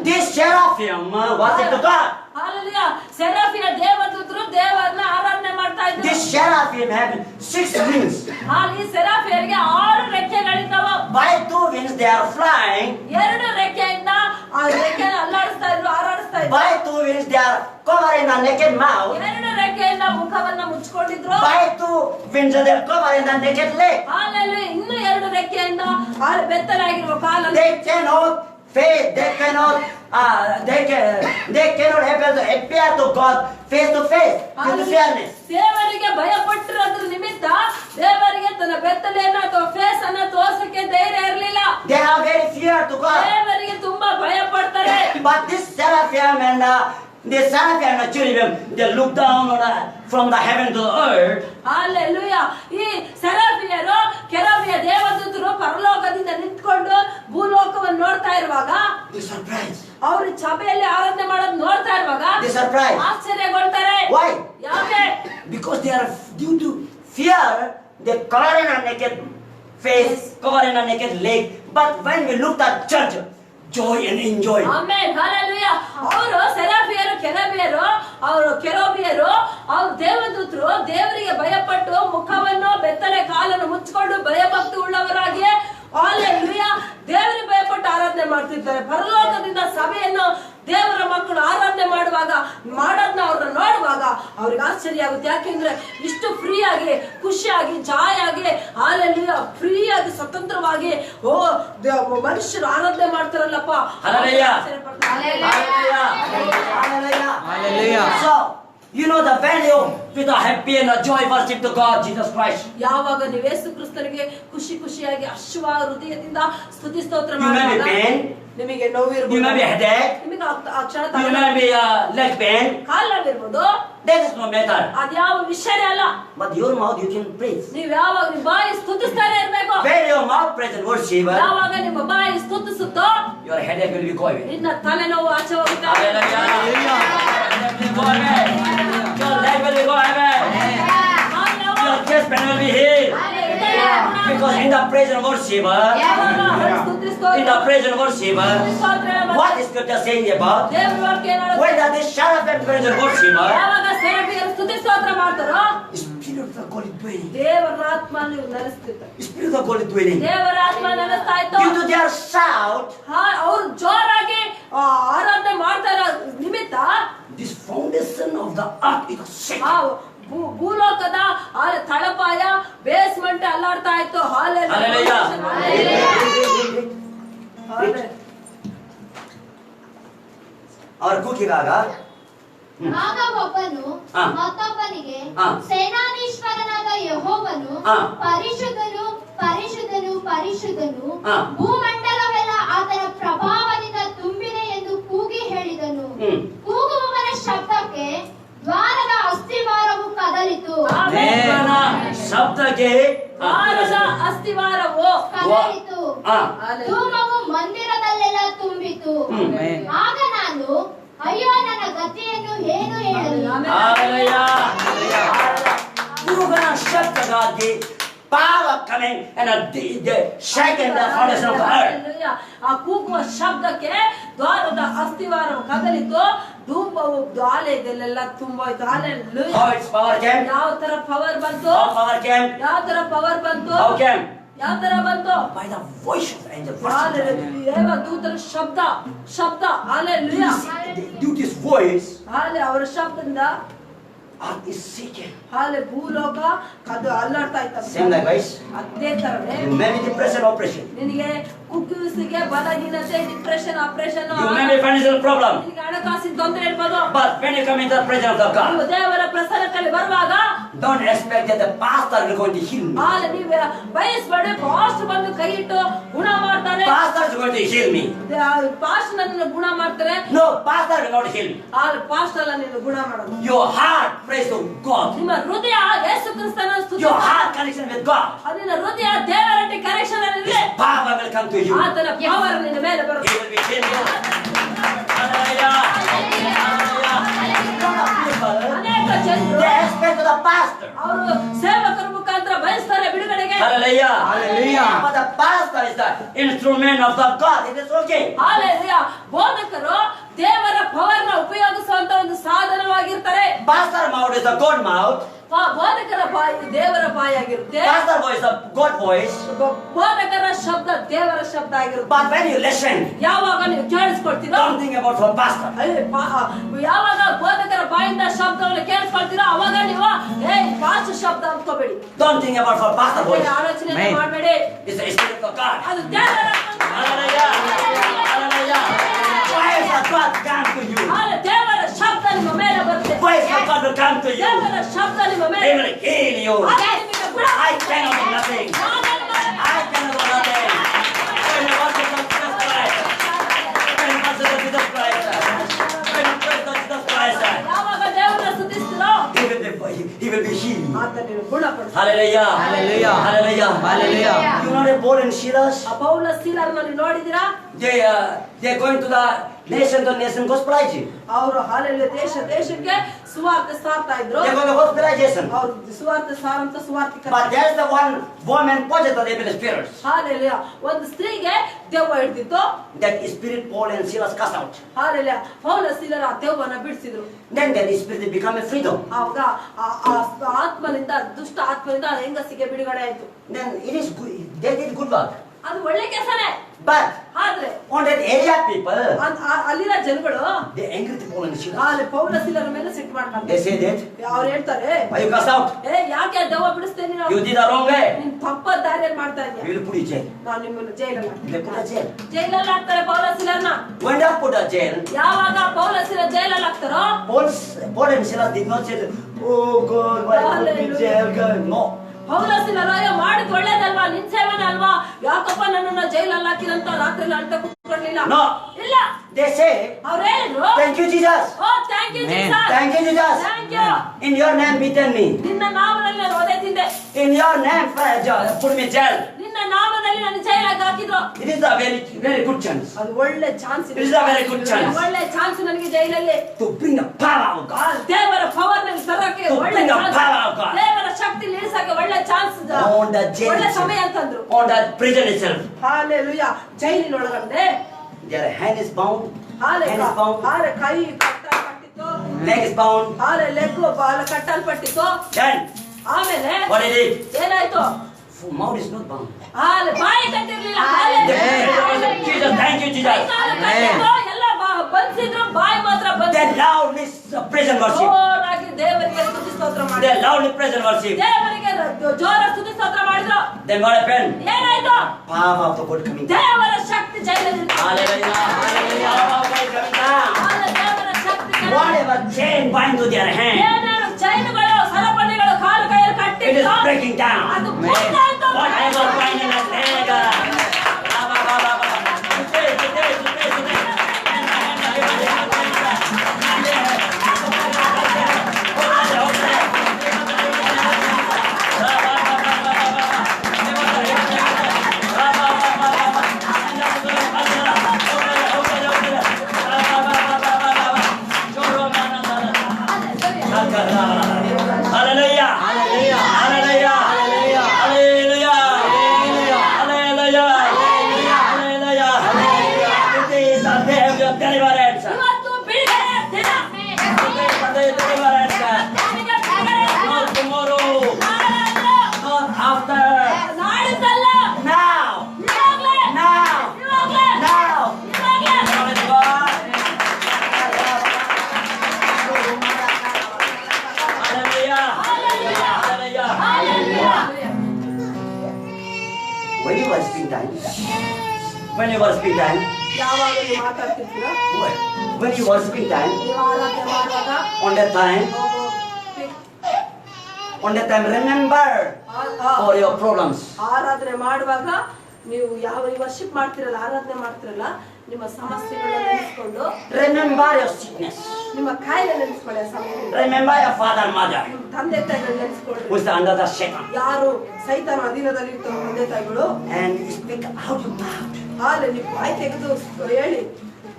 This seraphim worship to God. Hallelujah. ಸೆರಾಫಿನ ದೇವದೂತರು ದೇವರನ್ನ ಆರಾಧನೆ ಮಾಡ್ತಾ ಇದ್ರು. This seraphim have 6 wings. ಈ ಸೆರಾಫಿಯರಿಗೆ 6 ರೆಕ್ಕೆಗಳಿದ್ದವು. By 2 wings they are flying. 2 ರೆಕ್ಕೆಯಿಂದ ಆ ರೆಕ್ಕೆನ ಅಲ್ಲಾಡಿಸ್ತಾ ಇದ್ರು, ಹಾರಾಡಿಸ್ತಾ ಇದ್ರು. By 2 wings they are covering the naked mouth. 2 ರೆಕ್ಕೆಯಿಂದ ಮುಖವನ್ನ ಮುಚ್ಚಿಕೊಂಡಿದ್ರು. By 2 wings they are covering the naked leg. Hallelujah. ಇನ್ನು 2 ರೆಕ್ಕೆಯಿಂದ ಬೆತ್ತಲಾಗಿರುವ ಕಾಲನ್ನು They cannot faith, they cannot able to appear to God face to face with the fairness. ದೇವರಿಗೆ ಭಯಪಟ್ಟಿರೋದ್ರ ನಿಮಿತ್ತ ದೇವರಿಗೆ ತನ್ನ ಬೆತ್ತಲೆಯನ್ನ ಅಥವಾ face ಅನ್ನ ತೋರ್ಸಕ್ಕೆ ಧೈರ್ಯ ಇರಲಿಲ್ಲ. They are very fear to God. ದೇವರಿಗೆ ತುಂಬಾ ಭಯ ಪಡ್ತಾರೆ. But this seraphim and cherubim, they look down on from the heaven to the earth. Hallelujah. ಈ ಸೆರಾಫಿಯರು ಕೆರೂಬಿಯ ದೇವದೂತರು ಪರಲೋಕದಿಂದ ನಿಂತ್ಕೊಂಡು ಭೂಲೋಕವನ್ನು ನೋಡ್ತಾ ಇರುವಾಗ They surprised. ಅವರು ಸಭೆಯಲ್ಲಿ ಆರಾಧನೆ ಮಾಡೋದು ನೋಡ್ತಾ ಇರುವಾಗ They surprised. ಆಶ್ಚರ್ಯಗೊಳ್ತಾರೆ. Why? ಯಾಕೆ? Because they are due to fear, they cover in a naked face, cover in a naked leg. But when we look at church, joy and enjoy. Amen. Hallelujah. ಅವರು ಸೆರಾಫಿಯರು ಕೆರೂಬಿಯರು ಅವರು ದೇವದೂತರು ದೇವರಿಗೆ ಭಯಪಟ್ಟು ಮುಖವನ್ನು ಬೆತ್ತಲೆ ಕಾಲನ್ನು ಮುಚ್ಚಿಕೊಂಡು ಭಯಭಕ್ತಿ ಉಳ್ಳವರಾಗಿ hallelujah ದೇವರಿಗೆ ಭಯಪಟ್ಟು ಆರಾಧನೆ ಮಾಡ್ತಿದ್ದಾರೆ. ಪರಲೋಕದಿಂದ ಸಭೆಯನ್ನು ದೇವರ ಮಕ್ಕಳು ಆರಾಧನೆ ಮಾಡೋದನ್ನ ಅವ್ರನ್ನ ನೋಡುವಾಗ ಅವ್ರಿಗೆ ಆಶ್ಚರ್ಯ ಆಗುತ್ತೆ. ಯಾಕೆಂದ್ರೆ ಇಷ್ಟು ಫ್ರೀ ಆಗಿ ಖುಷಿಯಾಗಿ ಜಾಯಾಗಿ ಹಲ್ಲೆಲೂಯಾ ಫ್ರೀ ಆಗಿ ಸ್ವತಂತ್ರವಾಗಿ ಮನುಷ್ಯರು ಆರಾಧನೆ ಮಾಡ್ತಾರಲ್ಲಪ್ಪ. So you know the value with a happy and a joy worship to God Jesus Christ. ಯಾವಾಗ ನೀವು ಯೇಸು ಕ್ರಿಸ್ತನಿಗೆ ಖುಷಿಯಾಗಿ ಹರ್ಷವಾದ ಹೃದಯದಿಂದ ಸ್ತುತಿ ಸ್ತೋತ್ರ You may be pain. ನಿಮಗೆ ನೋವು You may be ಇರಬಹುದು. headache. ನಿಮಗೆ ಆ ಕ್ಷಣ You may be leg pain. ಕಾಲವಿರ್ಬೋದು. That is no matter. ಅದ್ಯಾವ ವಿಷಯನೇ ಅಲ್ಲ. But your mouth you can praise. ನೀವು ಯಾವಾಗ ನಿಮ್ಮ ಬಾಯಿ ಸ್ತುತಿಸ್ತಾನೆ ಇರ್ಬೇಕು. When your mouth praise and worship, ಯಾವಾಗ ನಿಮ್ಮ ಬಾಯಿ ಸ್ತುತಿಸುತ್ತೋ your headache will be going. ನಿನ್ನ ತಲೆನೋವು ಆಚೆ ಹೋಗುತ್ತೆ. Hallelujah. Your leg will be going. Your chest pain will be healed. Because in the praise and worship, in the praise and worship, what is scripture saying about? When the seraphim praise and worship, ಯಾವಾಗ ಸೆರಾಫಿಯರು ಸ್ತುತಿ ಸ್ತೋತ್ರ ಮಾಡ್ತಾರೋ Spirit of the God is dwelling. ದೇವರ ಆತ್ಮ ನೆಲೆಸ್ತಿತ್ತು. Spirit of the God is dwelling. ದೇವರ ಆತ್ಮ ನೆಲೆಸ್ತಾ ಇತ್ತು. Due to their shout, ಅವ್ರು ಜೋರಾಗಿ ಆರಾಧನೆ ಮಾಡ್ತಾ ಇರೋ ನಿಮಿತ್ತ this foundation of the earth is shaking. ಭೂಲೋಕದ ತಳಪಾಯ ಬೇಸ್ಮೆಂಟ್ ಅಲ್ಲಾಡ್ತಾ ಇತ್ತು. Hallelujah. ಅವ್ರ ಕೂಗಿದಾಗ ಆಗ ಒಬ್ಬನು ಮತ್ತೊಬ್ಬನಿಗೆ ಹಾ. ಸೇನಾಧೀಶ್ವರನಾದ ಯೆಹೋವನು ಹಾ. ಪರಿಶುದ್ಧನು ಪರಿಶುದ್ಧನು ಪರಿಶುದ್ಧನು ಹಾ. ಭೂಮಂಡಲವೆಲ್ಲ ಆತನ ಪ್ರಭಾವದಿಂದ ತುಂಬಿದೆ ಎಂದು ಕೂಗಿ ಹೇಳಿದನು. ಕೂಗುವವನ ಶಬ್ದಕ್ಕೆ ದ್ವಾರದ ಅಸ್ಥಿವಾರವು ಕದಲಿತು. ದೇವರ ಶಬ್ದಕ್ಕೆ ದ್ವಾರದ ಅಸ್ಥಿವಾರವು ಕದಲಿತು. ಹಾ. ಧೂಮವು ಮಂದಿರದಲ್ಲೆಲ್ಲ ತುಂಬಿತು. ಆಗ ನಾನು ಅಯ್ಯೋ ನನ್ನ ಗತಿಯನ್ನು ಏನು ಹೇಳಲಿ. ಕೂಗುವ ಶಬ್ದಗಾಗಿ power coming and shaking the foundation of the earth. ಆ ಕೂಗುವ ಶಬ್ದಕ್ಕೆ ದ್ವಾರದ ಅಸ್ಥಿವಾರವು ಕದಲಿತು. ಧೂಪವು ದ್ವಾಲೆದಲ್ಲೆಲ್ಲ ತುಂಬೋಯ್ತು. How its power came? ಯಾವ ತರ ಪವರ್ ಬಂತು? How power came? ಯಾವ ತರ ಪವರ್ ಬಂತು? How came? ಯಾವ ತರ ಬಂತು? By the voice of angel. ದೇವದೂತರ ಶಬ್ದ hallelujah. Due to this voice, ಅವರ ಶಬ್ದದಿಂದ earth is shaking. ಭೂಲೋಕ ಅದು ಅಲ್ಲಾಡ್ತಾ ಇತ್ತು. Same likewise. ಅದೇ ತರನೇ You may be depression, oppression. ನಿನಗೆ ಕುಗ್ಗಿಸಿಗೆ ಬಲಹೀನತೆ depression oppression You may be financial problem. ನಿನಗೆ ಹಣಕಾಸಿನ ತೊಂದರೆ ಇರ್ಬೋದು. But when you come into the presence of God, ನೀವು ದೇವರ ಪ್ರಸನ್ನದಲ್ಲಿ ಬರುವಾಗ don't expect that the pastor is going to heal me. ನೀವು ಬಯಸ್ಬೇಡಿ ಪಾಸ್ಟ್ ಬಂದು ಕೈ ಇಟ್ಟು ಗುಣ ಮಾಡ್ತಾರೆ. Pastor is going to heal me. Past ನನ್ನ ಗುಣ ಮಾಡ್ತಾರೆ. No, pastor will not heal me. Past ಅಲ್ಲ ನೀನು ಗುಣ ಮಾಡೋದು. Your heart praise to God. ನಿಮ್ಮ ಹೃದಯ ಯೇಸು ಕ್ರಿಸ್ತನ ಸ್ತುತಿ. Your heart connection with God. ನಿನ್ನ ಹೃದಯ ದೇವರೊಟ್ಟಿಗೆ ಕನೆಕ್ಷನ್ ಅಲ್ಲಿ Power will come to you. ಆತನ ಪವರ್ ನಿನ್ನ ಮೇಲೆ ಬರುತ್ತೆ. He will be healed. Hallelujah. ಅನೇಕ ಜನರು They expect the pastor. ಅವರು ಸೇವಕರ ಮುಖಾಂತರ ಬಯಸ್ತಾರೆ ಬಿಡುಗಡೆಗೆ. Hallelujah. But the pastor is the instrument of the God. It is okay. Hallelujah. ಬೋಧಕರು ದೇವರ ಪವರ್ ನ ಉಪಯೋಗಿಸುವಂತ ಒಂದು ಸಾಧನವಾಗಿರ್ತಾರೆ. Pastor mouth is the God mouth. ಬೋಧಕರ ಬಾಯಿ ದೇವರ ಬಾಯಾಗಿರುತ್ತೆ. Pastor voice is the God voice. ಬೋಧಕರ ಶಬ್ದ ದೇವರ ಶಬ್ದ ಆಗಿರುತ್ತೆ. But when you listen, ಯಾವಾಗ ನೀವು ಕೇಳಿಸ್ಕೊಳ್ತೀರೋ don't think about for pastor. ಯಾವಾಗ ಬೋಧಕರ ಬಾಯಿಂದ ಶಬ್ದವನ್ನು ಕೇಳಿಸ್ಕೊಳ್ತೀರೋ ಅವಾಗ ನೀವು ಪಾಸ್ಟ್ ಶಬ್ದ ಅಂದ್ಕೋಬೇಡಿ. Don't think about for pastor voice. ಆಲೋಚನೆ ಮಾಡಬೇಡಿ. It's the spirit of God. ಅದು ದೇವರ Hallelujah. Hallelujah. ಶಬ್ದ ನಿಮ್ಮ ಮೇಲೆ He will heal you. ಆಗ ನಿಮಗೆ ಗುಣ I cannot do nothing. I cannot do nothing. When you worship Jesus Christ, when you worship Jesus Christ, when you praise Jesus Christ, ಯಾವಾಗ ದೇವರನ್ನ ಸ್ತುತಿಸ್ತೀರೋ he will be healed. ಆತ ನೀವು ಗುಣಪಡಿಸ್ತಾನೆ. Hallelujah. Hallelujah. Hallelujah. Hallelujah. You know the Paul and Silas? ಆ ಪೌಲ ಸೀಲರನ್ನ ನೀವು ನೋಡಿದಿರಾ? They are going to the nation to nation gospelizing. ಅವರು hallelujah ದೇಶಕ್ಕೆ ಸುವಾರ್ತೆ ಸಾರ್ತಾ ಇದ್ರು. They are going to gospelization. ಅವರು ಸುವಾರ್ತೆ ಸಾರಂತ ಸುವಾರ್ತಿಕ. But there's the one woman possessed of the evil spirits. Hallelujah ಒಂದು ಸ್ತ್ರೀಗೆ ದೆವ್ವ ಹಿಡಿದಿತ್ತು. That spirit Paul and Silas cast out. Hallelujah ಪೌಲ ಸೀಲರ ಆ ದೆವ್ವನ ಬಿಡಿಸಿದ್ರು. Then that spirit become a freedom. ಆವಾಗ ಆ ಆತ್ಮನಿಂದ ದುಷ್ಟ ಆತ್ಮನಿಂದ ಹೆಂಗಸಿಗೆ ಬಿಡುಗಡೆ ಆಯ್ತು. Then it is good. They did good work. ಅದು ಒಳ್ಳೆ ಕೆಲಸನೇ. But ಆದ್ರೆ on that area people, ಅಲ್ಲಿನ ಜನಗಳು they angry to Paul and Silas. ಅಲ್ಲಿ ಪೌಲ ಸೀಲರ ಮೇಲೆ ಸಿಟ್ಟು ಮಾಡ್ತಾರೆ. They say that ಅವ್ರು ಹೇಳ್ತಾರೆ why you cast out? ಯಾಕೆ ದೆವ್ವ ಬಿಡಿಸ್ತೇನೆ ನೀನು? You did the wrong way. ನೀನ್ ತಪ್ಪ ದಾರಿಯಲ್ಲಿ ಮಾಡ್ತಾ We ಇದ್ದೀಯ. will put you in jail. ನಾನು ನಿಮ್ಮನ್ನು ಜೈಲಲ್ಲಿ They put a jail. ಜೈಲಲ್ಲಿ ಹಾಕ್ತಾರೆ ಪೌಲ ಸೀಲರ್ನ. When they put a jail, ಯಾವಾಗ ಪೌಲ ಸೀಲರ್ ಜೈಲಲ್ಲಿ ಹಾಕ್ತಾರೋ Paul and Silas did not say, oh God, why put me in jail? God, no. Paul sealer ಅಯ್ಯೋ ಮಾಡಿದ್ ಒಳ್ಳೇದಲ್ವಾ ನಿನ್ ಸೇವನೆ ಅಲ್ವಾ ಯಾಕಪ್ಪ ನನ್ನನ್ನ ಜೈಲಲ್ಲಿ ಹಾಕಿರಂತ ರಾತ್ರಿ ಅಂತ ಕೂತ್ಕೊಳ್ಳಿಲ್ಲ. No. ಇಲ್ಲ They say, ಅವ್ರು ಹೇಳಿದ್ರು thank you Jesus. Oh thank you Amen. Jesus. Thank you Jesus. Thank you. In your name beaten me. ನಿನ್ನ ನಾಮದಲ್ಲಿ ನಾನು ಒದೆ ತಿಂದೆ. In your name put me in jail. ನಿನ್ನ ನಾಮದಲ್ಲಿ ನನ್ನ ಜೈಲಾಗಿ ಹಾಕಿದ್ರು. It is a very, very good chance ಅದು ಒಳ್ಳೆ chance It is a very good chance. ಒಳ್ಳೆ ಚಾನ್ಸ್ ನನಗೆ ಜೈಲಲ್ಲಿ to bring the power of God. ದೇವರ ಪವರ್ ನನಗೆ ತರಕ್ಕೆ To ಒಳ್ಳೆ bring the chance. power of God. ದೇವರ ಶಕ್ತಿ ಇಳಿಸಕ್ಕೆ ಒಳ್ಳೆ ಚಾನ್ಸ್. On the jail. ಒಳ್ಳೆ ಸಮಯ ಅಂತಂದ್ರು. On the prison itself. Hallelujah ಜೈಲಿನೊಳಗಡೆ Their hand is bound. ಹಾಲೆ Hand is bound. ಹಾಲೆ ಕೈ ಕಟ್ಟಲ್ಪಟ್ಟಿತ್ತು. Leg is bound. ಹಾಲೆ ಲೆಗ್ಗು ಬಾಲ ಕಟ್ಟಲ್ಪಟ್ಟಿತ್ತು. Then ಆಮೇಲೆ what is it? ಏನಾಯ್ತು? Mouth is not bound. ಹಾಲೆ ಬಾಯಿ ಕಟ್ಟಿರ್ಲಿಲ್ಲ. Jesus, thank you Jesus. ಎಲ್ಲ ಬಂದಿದ್ರು ಬಾಯಿ ಮಾತ್ರ They ಬಂದಿದ್ರು. loudly prison worship. ಜೋರಾಗಿ ದೇವರಿಗೆ ಸ್ತುತಿ ಸ್ತೋತ್ರ They ಮಾಡಿದ್ರು. loudly prison worship. ದೇವರಿಗೆ ಜೋರ ಸ್ತುತಿ ಸ್ತೋತ್ರ ಮಾಡಿದ್ರು. Then what happened? ಏನಾಯ್ತು? Power of the God coming down. ದೇವರ ಶಕ್ತಿ ಜೈಲಲ್ಲಿ Hallelujah. Hallelujah. Power of God coming down. ದೇವರ ಶಕ್ತಿ Whatever chain bind to their hand, ಏನೇನು ಚೈನುಗಳು ಸರಪಣಿಗಳು ಕಾಲು ಕೈಯಲ್ಲಿ it is ಕಟ್ಟಿದ್ರು breaking down. ಅದು ಮುರಿದಾಯ್ತು. Whatever bind in the leg. Hallelujah. Hallelujah. Hallelujah. Hallelujah. Hallelujah. Hallelujah. Hallelujah. Hallelujah. It is the day of your deliverance. ಇವತ್ತು ಬಿಡುಗಡೆಯ ದಿನ. Today is the day of deliverance. ನಿಮಗೆ ಬಿಡುಗಡೆಯ ದಿನ. Not tomorrow. ನಾಳೆ ಅಲ್ಲ. Not after. ನಾಡಿದ್ದಲ್ಲ. Now. ಇವಾಗ್ಲೇ. Now. ಇವಾಗ್ಲೇ. Now. ಇವಾಗ್ಲೇ. Glory to God. Hallelujah. Hallelujah. Hallelujah. When you were spring time, when you were spring time, ಯಾವಾಗ ನೀವು ಮಾತಾಡ್ತಿರ್ತೀರೋ when you were spring time, ನೀವು ಆರಾಧನೆ ಮಾಡುವಾಗ on that time, remember for your problems. ಆರಾಧನೆ ಮಾಡುವಾಗ ನೀವು ಯಾವ ವರ್ಷಿಪ್ ಮಾಡ್ತಿರಲ್ಲ ಆರಾಧನೆ ಮಾಡ್ತಿರಲ್ಲ ನಿಮ್ಮ ಸಮಸ್ಯೆಗಳನ್ನ ನೆನೆಸ್ಕೊಂಡು Remember your sickness. ನಿಮ್ಮ ಕಾಯಿಲೆ ನೆನೆಸ್ಕೊಳ್ಳಿ ಆ ಸಮಯದಲ್ಲಿ Remember your father and mother ನಿಮ್ಮ ತಂದೆ ತಾಯಿಗಳನ್ನ ನೆನೆಸ್ಕೊಳ್ಳಿ who is under the Satan. ಯಾರು ಸೈತಾನ ಅಧೀನದಲ್ಲಿ ಇರ್ತಾರೋ ತಂದೆ ತಾಯಿಗಳು And speak out your mouth. ಹಾಲೆ ನೀವು ಬಾಯಿ ತೆಗೆದು ಹೇಳಿ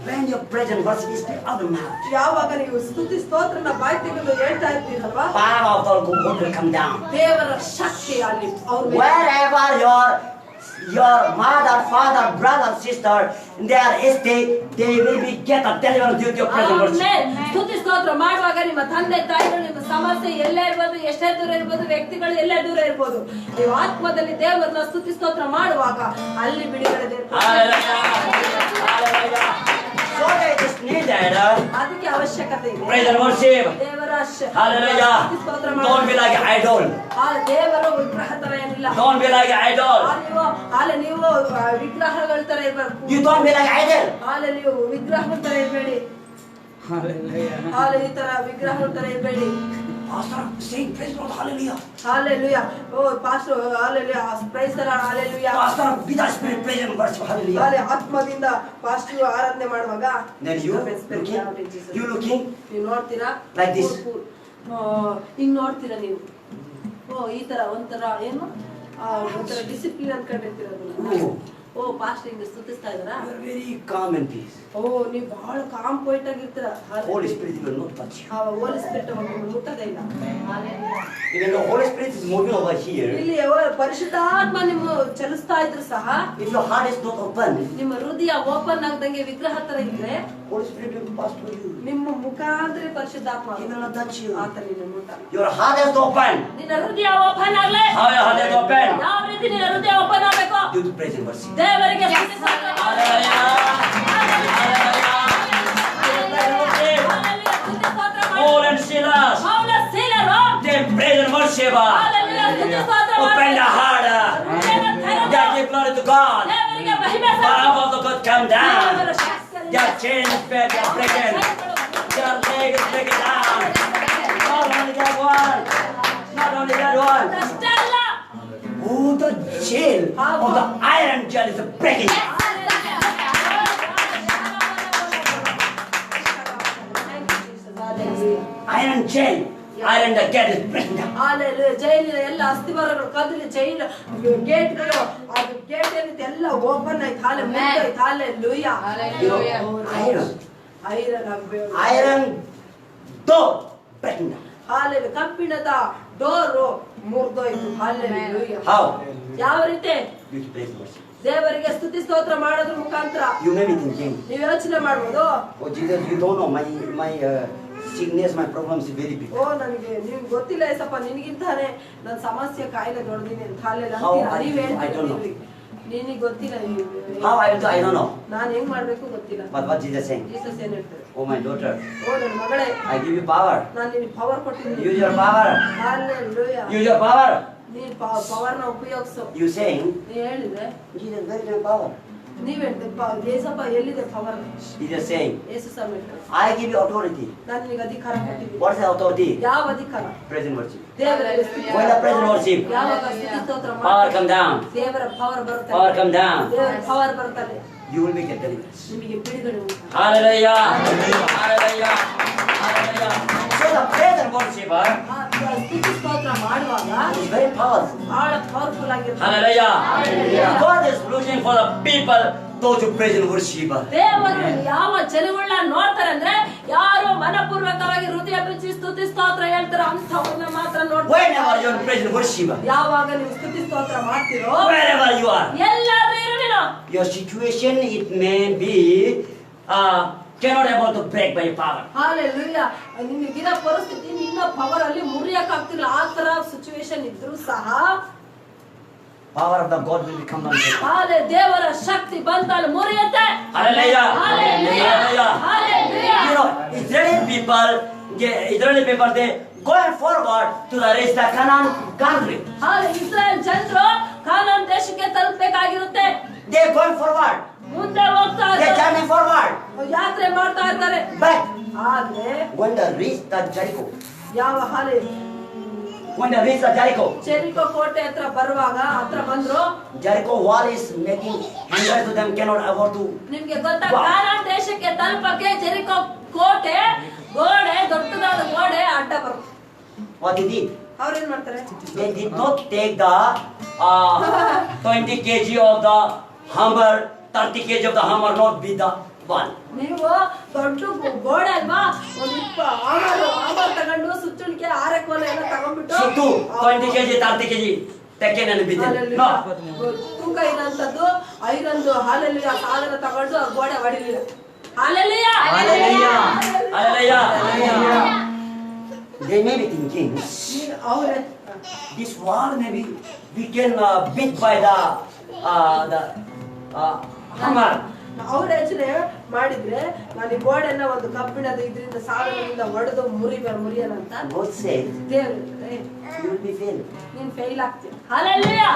When your present worship is speak out your mouth. ಯಾವಾಗ ನೀವು ಸ್ತುತಿ ಸ್ತೋತ್ರನ ಬಾಯಿ ತೆಗೆದು ಹೇಳ್ತಾ ಇರ್ತೀರಲ್ವಾ Power of the God will come down. ದೇವರ ಶಕ್ತಿ ಅಲ್ಲಿ ಅವ್ರ ಮೇಲೆ Wherever your mother, father, brother, sister, they stay, they will be get a deliverance due to your present worship. ಆಮೇಲೆ ಸ್ತುತಿ ಸ್ತೋತ್ರ ಮಾಡುವಾಗ ನಿಮ್ಮ ತಂದೆ ತಾಯಿಗಳು ನಿಮ್ಮ ಸಮಸ್ಯೆ ಎಲ್ಲೇ ಇರ್ಬೋದು ಎಷ್ಟೇ ದೂರ ಇರ್ಬೋದು ವ್ಯಕ್ತಿಗಳು ಎಲ್ಲೇ ದೂರ ಇರ್ಬೋದು ನೀವು ಆತ್ಮದಲ್ಲಿ ದೇವರನ್ನ ಸ್ತುತಿ ಸ್ತೋತ್ರ ಮಾಡುವಾಗ ಅಲ್ಲಿ ಬಿಡುಗಡೆ ದೇವರು Hallelujah. So that is needed. ಅದಕ್ಕೆ ಅವಶ್ಯಕತೆ ಇದೆ Praise and worship. ದೇವರ Hallelujah. ಸ್ತುತಿ ಸ್ತೋತ್ರ Don't be like idol. ದೇವರು ವಿಗ್ರಹ ತರ ಏನಿಲ್ಲ Don't be like idol. ನೀವು ವಿಗ್ರಹಗಳ ತರ ಇರ್ಬೇಕು You don't be like idol. ನೀವು ವಿಗ್ರಹಗಳ ತರ ಇರ್ಬೇಡಿ Hallelujah. ಈ ತರ ವಿಗ್ರಹಗಳ ತರ ಇರ್ಬೇಡಿ Pastor, sing praise God, hallelujah. Hallelujah. Oh, Pastor, hallelujah. Praise the Lord, hallelujah. Pastor, with the Spirit, praise and worship, hallelujah. ಆತ್ಮದಿಂದ ಪಾಸ್ಟರ್ ಆರಾಧನೆ ಮಾಡುವಾಗ Then you looking ನೀವು ನೋಡ್ತೀರಾ like this. ಹಿಂಗ್ ನೋಡ್ತೀರಾ ನೀವು. ಓ ಈ ತರ ಒಂಥರ ಏನು ಒಂಥರ ಡಿಸಿಪ್ಲಿನ್ ಅನ್ಕೊಂಡಿರ್ತೀರ ಅದನ್ನ. ಓ ಪಾಸ್ಟರ್ ಹಿಂಗ್ ಸ್ತುತಿಸ್ತಾ ಇದ್ದಾರಾ? You are very calm and peace. ಓ ನೀವು ಬಹಳ ಕಾಮ್ ಪೊಯಿಟ್ ಆಗಿರ್ತೀರ. Holy Spirit will not touch you. Holy Spirit ನಿಮ್ಮನ್ನು ಮುಟ್ಟೋದೇ ಇಲ್ಲ. Even the Holy Spirit is moving over here. ಇಲ್ಲಿ ಪರಿಶುದ್ಧಾತ್ಮ ನಿಮ್ಮ ಚಲಿಸ್ತಾ ಇದ್ರು ಸಹ If your heart is not open, ನಿಮ್ಮ ಹೃದಯ ಓಪನ್ ಆಗದಂಗೆ ವಿಗ್ರಹ ತರ ಇದ್ರೆ Holy Spirit will pass through you. ನಿಮ್ಮ ಮುಖಾಂತರ ಪರಿಶುದ್ಧಾತ್ಮ He will not touch you. ಆತ ನಿನ್ನ ಮುಟ್ಟ. Your heart is open. ನಿನ್ನ ಹೃದಯ open ಆಗ್ಲೆ. How your heart is open? ಯಾವ ರೀತಿ ನಿನ್ನ ಹೃದಯ ಓಪನ್ ಆಗಬೇಕು? You to praise and worship. ದೇವರಿಗೆ ಸ್ತುತಿ ಸ್ತೋತ್ರ Paul and Silas, they praise and worship. Open the heart. They give glory to God. Power of the God come down. Their chains is breaking. Their leg is breaking down. Not only that one. Not only that one. Oh, the chain of the iron chain is breaking. Iron chain. Iron the gate is breaking down. Hallelujah. ಜೈಲಿನ ಎಲ್ಲ ಅಸ್ಥಿವಾರಗಳು ಕದಲಿ ಜೈಲ ಗೇಟ್ಗಳು ಅದು gate ಏನಿದೆ ಎಲ್ಲ open ಆಯ್ತು. Hallelujah. Iron. Iron door breaking down. Hallelujah. ಕಬ್ಬಿಣದ door ಮುರಿದೋಯ್ತು. Hallelujah. How? ಯಾವ ರೀತಿ? You praise and worship. ದೇವರಿಗೆ ಸ್ತುತಿ ಸ್ತೋತ್ರ ಮಾಡೋದ್ರ ಮುಖಾಂತರ. You may be thinking, ನೀವು ಯೋಚನೆ ಮಾಡ್ಬೋದು, oh Jesus, you don't know my sickness, my problem is very big. ಓ ನನಗೆ ನಿಮ್ಗೆ ಗೊತ್ತಿಲ್ಲ ಏಸಪ್ಪ, ನಿನಗಿಂತಾನೆ ನನ್ನ ಸಮಸ್ಯೆ ಕಾಯಿಲೆ ದೊಡ್ಡದಿದೆ ಅಂತ. How I don't know. ನಿನಗೆ ಗೊತ್ತಿಲ್ಲ. How I will do, I don't know. ನಾನು ಹೆಂಗ್ ಮಾಡ್ಬೇಕು ಗೊತ್ತಿಲ್ಲ. But what Jesus saying? Jesus ಏನ್ ಹೇಳ್ತಾರೆ? Oh my daughter, ಓ ನನ್ನ ಮಗಳೇ, I give you power. ನಾನು ನಿನಗೆ ಪವರ್ ಕೊಟ್ಟಿದ್ದೀನಿ. Use your power. Hallelujah. Use your power. ನೀನ್ ಪವರ್ ನ ಉಪಯೋಗಿಸು. You saying, ನೀ ಹೇಳಿದ್ರೆ Jesus, where is your power? ನೀವ್ ಹೇಳ್ದೆ ಏಸಪ್ಪ ಎಲ್ಲಿದೆ ಪವರ್? Jesus saying, ಯೇಸು ಸ್ವಾಮಿ ಹೇಳ್ತಾರೆ, I give you authority. ನಾನು ನಿನಗೆ ಅಧಿಕಾರ ಕೊಟ್ಟಿದ್ದೀನಿ. What is the authority? ಯಾವ ಅಧಿಕಾರ? Praise and worship. ದೇವರಲ್ಲಿ ಸ್ತುತಿ. When the praise and worship, ಯಾವಾಗ ಸ್ತುತಿ ಸ್ತೋತ್ರ power come down. ದೇವರ ಪವರ್ ಬರುತ್ತೆ. Power come down. ದೇವರ ಪವರ್ ಬರ್ತದೆ. You will be get deliverance. ನಿಮಗೆ ಬಿಡುಗಡೆ ಉಂಟು. Hallelujah. Hallelujah. Hallelujah. So the praise and worship ಸ್ತುತಿ ಸ್ತೋತ್ರ ಮಾಡುವಾಗ is very powerful. ಬಹಳ ಪವರ್ಫುಲ್ ಆಗಿರುತ್ತೆ. Hallelujah. God is looking for the people those who praise and worship. ದೇವರು ಯಾವ ಜನಗಳನ್ನ ನೋಡ್ತಾರೆ ಅಂದ್ರೆ ಯಾರು ಮನಪೂರ್ವಕವಾಗಿ ಹೃದಯ ಬಿಚ್ಚಿ ಸ್ತುತಿ ಸ್ತೋತ್ರ ಹೇಳ್ತಾರೆ ಅಂತವನ್ನ ಮಾತ್ರ ನೋಡ್ತಾರೆ. Whenever you praise and worship, ಯಾವಾಗ ನೀವು ಸ್ತುತಿ ಸ್ತೋತ್ರ ಮಾಡ್ತೀರೋ, wherever you are, ಎಲ್ಲಾದ್ರೂ ಇರು ನೀನು. your situation it may be cannot able to break by power. Hallelujah. ನಿಮಗಿನ ಪರಿಸ್ಥಿತಿ ನಿನ್ನ ಪವರ್ ಅಲ್ಲಿ ಮುರಿಯಕ್ ಆಗ್ತಿಲ್ಲ. ಆ ತರ ಸಿಚುವೇಶನ್ ಇದ್ರು ಸಹ Power of the God will become unbreakable. ಹಾಲೆ ದೇವರ ಶಕ್ತಿ ಬಂದಲ್ಲಿ ಮುರಿಯುತ್ತೆ. Hallelujah. Hallelujah. Hallelujah. You know, Israeli people, they going forward to the reach the Canaan country. ಹಾಲೆ ಇಸ್ರಾಯೇಲ್ ಜನರು ಕಾನಾನ್ ದೇಶಕ್ಕೆ ತಲುಪಬೇಕಾಗಿರುತ್ತೆ. They going forward. ಮುಂದೆ ಹೋಗ್ತಾ They ಇದ್ದಾರೆ. journey forward. ಯಾತ್ರೆ ಮಾಡ್ತಾ ಇರ್ತಾರೆ. But ಆದ್ರೆ when they reach the Jericho, ಯಾವ ಹಾಲೆ when they reach the Jericho, ಚೆರಿಕೋ ಕೋಟೆ ಹತ್ರ ಬರುವಾಗ ಹತ್ರ ಬಂದ್ರು. Jericho wall is making hindrance to them, cannot afford to. ನಿಮ್ಗೆ ಗೊತ್ತಾ, ಕಾನಾನ್ ದೇಶಕ್ಕೆ ತಲುಪಕ್ಕೆ ಚೆರಿಕೋ ಕೋಟೆ ಗೋಡೆ ದೊಡ್ಡದಾದ ಗೋಡೆ ಅಡ್ಡ ಬರುತ್ತೆ. What they did? ಅವ್ರೇನ್ ಮಾಡ್ತಾರೆ? They did not take the 20 kg of the hammer, 30 kg of the hammer, not be the one. ನೀವು ದೊಡ್ಡ ಗೋಡೆ ಅಲ್ವಾ, ಒಂದು ಆಮರ್ ತಗೊಂಡು ಸುತ್ತಳಿಕೆ ಆರಕೋಲೆ ಎಲ್ಲ ತಗೊಂಡ್ಬಿಟ್ಟು Suttu 20 kg, 30 kg, taken and beaten. No. ತೂಕ ಇರೋಂಥದ್ದು ಐರೊಂದು ಹಾಲಲ್ಲಿ ಸಾಧನ ತಗೊಂಡು ಆ ಗೋಡೆ ಹೊಡಿಲಿಲ್ಲ. Hallelujah. Hallelujah. Hallelujah. They may be thinking, ಅವ್ರೆ this wall may be we can beat by the hammer. ಅವ್ರ ಯೋಚನೆ ಮಾಡಿದ್ರೆ ನಾನು ಈ ಗೋಡೆನ ಒಂದು ಕಬ್ಬಿಣದ ಇದರಿಂದ ಸಾಧನದಿಂದ ಹೊಡೆದು ಮುರಿಯಲ್ಲ ಅಂತ. God said, ದೇವ್ರು you will be failed. ನೀನ್ ಫೇಲ್ ಆಗ್ತೀಯ. Hallelujah.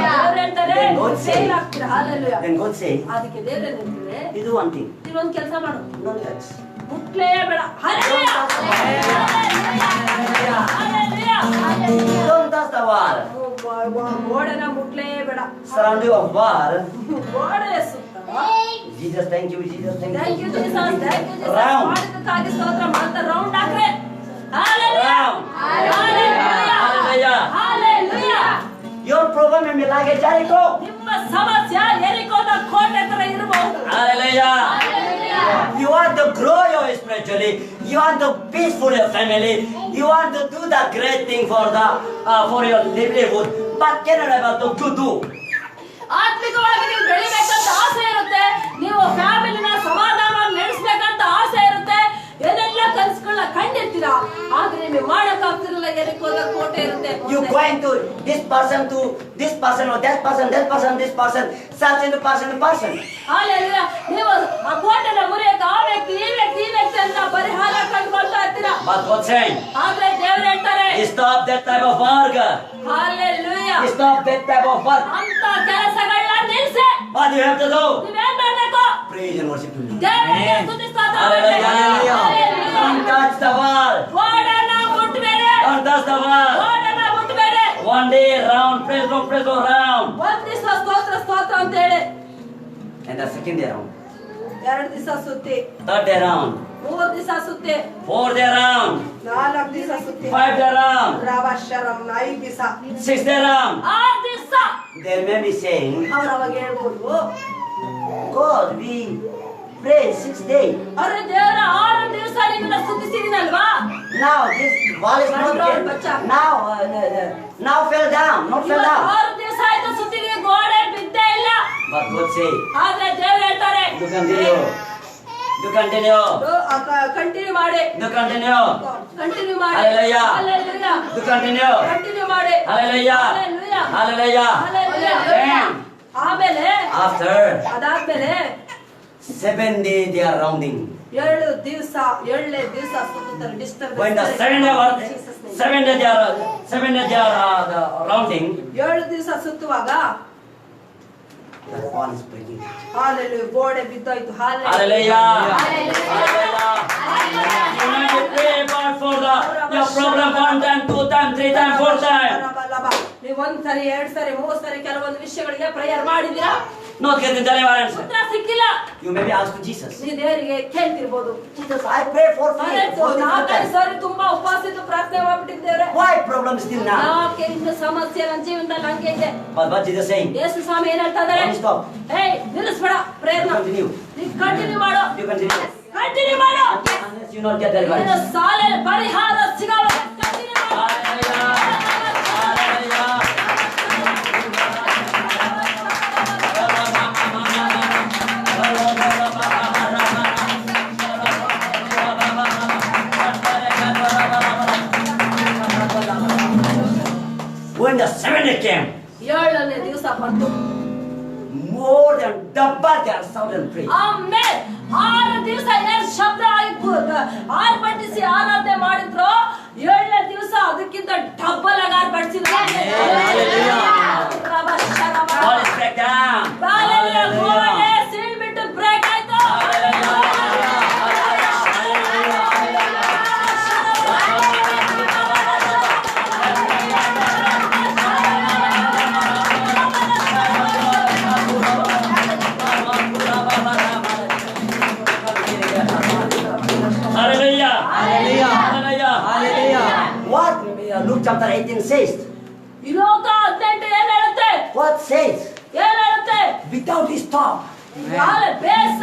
ದೇವ್ರು ಹೇಳ್ತಾರೆ fail ಆಗ್ತೀರ. Hallelujah. Then God said, ಅದಕ್ಕೆ ದೇವ್ರು ಹೇಳ್ತಾರೆ, you do one thing, ನೀನ್ ಒಂದ್ ಕೆಲಸ ಮಾಡು, don't touch. ಮುಟ್ಲೇಬೇಡ. Hallelujah. Hallelujah. Don't touch the wall. ಗೋಡೆನ ಮುಟ್ಲೇಬೇಡ. Surround your wall. ಗೋಡೆ ಸುತ್ತ. Jesus, thank you, Jesus, thank you. Thank you Jesus, thank you Jesus. Round. ಮಾಡಿದ್ದಕ್ಕಾಗಿ ಸ್ತೋತ್ರ ಮಾಡ್ತಾ ರೌಂಡ್ ಹಾಕ್ರೆ. Hallelujah. Round. Hallelujah. Hallelujah. Your problem may be like a Jericho. ನಿಮ್ಮ ಸಮಸ್ಯೆ ಎರಿಕೋದ ಕೋಟೆ ತರ ಇರಬಹುದು. Hallelujah. You want to grow your spiritually. You want to peaceful your family. You want to do the great thing for your livelihood. But cannot able to do. ಆತ್ಮಿಕವಾಗಿ ನೀವು ಬೆಳಿಬೇಕಂತ ಆಸೆ ಇರುತ್ತೆ. ನೀವು ಫ್ಯಾಮಿಲಿನ ಸಮಾಧಾನವಾಗಿ ನಡೆಸಬೇಕಂತ ಆಸೆ ಇರುತ್ತೆ. ಏನೆಲ್ಲ ಕನಸುಗಳನ್ನ ಕಂಡಿರ್ತೀರಾ, ಆದ್ರೆ ನಿಮಗೆ ಮಾಡಕ್ಕಾಗ್ತಿರಲ್ಲ. ಎರಿಕೋದ ಕೋಟೆ ಇರುತ್ತೆ. You going to this person or that person, this person, search into person. Hallelujah. ನೀವು ಆ ಕೋಟೆನ ಮುರಿಯಕ್ಕೆ ಆ ವ್ಯಕ್ತಿ ಈ ವ್ಯಕ್ತಿ ಅಂತ ಪರಿಹಾರ ಕಂಡುಕೊಳ್ತಾ ಇರ್ತೀರಾ. But God saying, ಆದ್ರೆ ದೇವರು ಹೇಳ್ತಾರೆ, stop that type of work. Hallelujah. Stop that type of work. ಅಂತ ಕೆಲಸಗಳನ್ನ ನಿಲ್ಲಿಸಿ. What you have to do? ನೀವೇನ್ ಮಾಡ್ಬೇಕು? Praise and worship to Him. ದೇವರಿಗೆ ಸ್ತುತಿ ಸ್ತೋತ್ರ Hallelujah. ಮಾಡ್ಬೇಕು. Don't touch the wall. ಗೋಡೆನ ಮುಟ್ಬೇಡಿ. Don't touch the wall. ಗೋಡೆನ ಮುಟ್ಬೇಡಿ. One day round, praise go round. ಒಂದ್ ದಿವಸ ಸ್ತೋತ್ರ ಅಂತ ಹೇಳಿ, And the second day round. 2 ದಿವಸ ಸುತ್ತಿ, Third day round. 3 ದಿವಸ ಸುತ್ತಿ, 4th day round. 4 ದಿವಸ ಸುತ್ತಿ, 5th day round. ರವಶರಂ 5 ದಿವಸ, 6th day round. 6 ದಿವಸ. They may be saying, ಅವರು ಅವಾಗ ಹೇಳ್ಬೋದು, God, we pray 6 days. ಅರೆ ದೇವರ 6 ದಿವಸ ನಿಮ್ಮನ್ನ ಸ್ತುತಿಸಿದಿನಲ್ವಾ? Now this wall is not Control, yet. bacha. Now fell down, not fell down. 6 ದಿವಸ ಆಯ್ತು ಸುತ್ತಿಗೆ, ಗೋಡೆ ಬಿದ್ದೇ ಇಲ್ಲ. But God say, ಆದ್ರೆ ದೇವರು ಹೇಳ್ತಾರೆ, you continue. You continue. Continue ಮಾಡಿ, You continue. ಕಂಟಿನ್ಯೂ ಮಾಡಿ. Hallelujah. Hallelujah. You continue. Continue ಮಾಡಿ. Hallelujah. Hallelujah. Hallelujah. Hallelujah. Then, ಆಮೇಲೆ after ಅದಾದ್ಮೇಲೆ 7 days they are rounding. 7 ದಿವಸ ಸುತ್ತುತ್ತಾರೆ. Disturb When the 7 days they are the rounding, 7 ದಿವಸ ಸುತ್ತುವಾಗ the wall is breaking. Hallelujah, ಗೋಡೆ ಬಿದ್ದೋಯ್ತು. Hallelujah. Hallelujah. You need to pray God for your problem 1 time, 2 time, 3 time, 4 time. ನೀವು 1 ಸರಿ 2 ಸರಿ 3 ಸರಿ ಕೆಲವೊಂದು ವಿಷಯಗಳಿಗೆ ಪ್ರೇಯರ್ ಮಾಡಿದಿರಾ, Not getting deliverance. ಉತ್ತರ ಸಿಕ್ಕಿಲ್ಲ. You may be asked to Jesus. ನೀವು ದೇವರಿಗೆ ಕೇಳ್ತಿರ್ಬೋದು, Jesus, I pray for you. 4 ಸರಿ ತುಂಬಾ ಉಪವಾಸ ಇದ್ದು ಪ್ರಾರ್ಥನೆ ಮಾಡ್ಬಿಟ್ಟಿದ್ದೇವೆ, Why problem still now? ಯಾಕೆ ಇನ್ನು ಸಮಸ್ಯೆ ನನ್ನ ಜೀವನದಲ್ಲಿ ಹಂಗೆ ಇದೆ? But what Jesus saying? ಯೇಸು ಸ್ವಾಮಿ ಏನ್ ಹೇಳ್ತಾ ಇದ್ದಾರೆ? Don't stop. ಏಯ್ ನಿಲ್ಲಿಸ್ಬೇಡ, ಪ್ರೇಯರ್ Continue. ನೀವು ಕಂಟಿನ್ಯೂ ಮಾಡು, You continue. ಕಂಟಿನ್ಯೂ ಮಾಡು. Unless you not get ನಿನ್ನ deliverance. ಸಾಲಲ್ಲಿ ಪರಿಹಾರ ಸಿಗಲ್ಲ, ಕಂಟಿನ್ಯೂ ಮಾಡು. Hallelujah. Hallelujah. When the 7th day came, 7ನೇ ದಿವಸ ಬಂತು. more than double their sound and praise. ಆಮೇಲೆ 6 ದಿವಸ ಏನ್ ಶಬ್ದ ಆರ್ಭಟಿಸಿ ಆರಾಧನೆ ಮಾಡಿದ್ರು, 7ನೇ ದಿವಸ ಅದಕ್ಕಿಂತ ಡಬಲ್ ಆಗಿ ಆರ್ಭಟಿಸಿದ್ರು. All is back down. ಗೋಡೆ ಸೀಳ್ಬಿಟ್ಟು ಬ್ರೇಕ್ ಆಯ್ತು. Hallelujah. Hallelujah. Hallelujah. Hallelujah. What Luke chapter 18 says? ಈ ಲೋಕ 18 ಏನ್ ಹೇಳುತ್ತೆ? What says? ಏನ್ ಹೇಳುತ್ತೆ? Without stop, ಕಾಲ ಬೇಸ್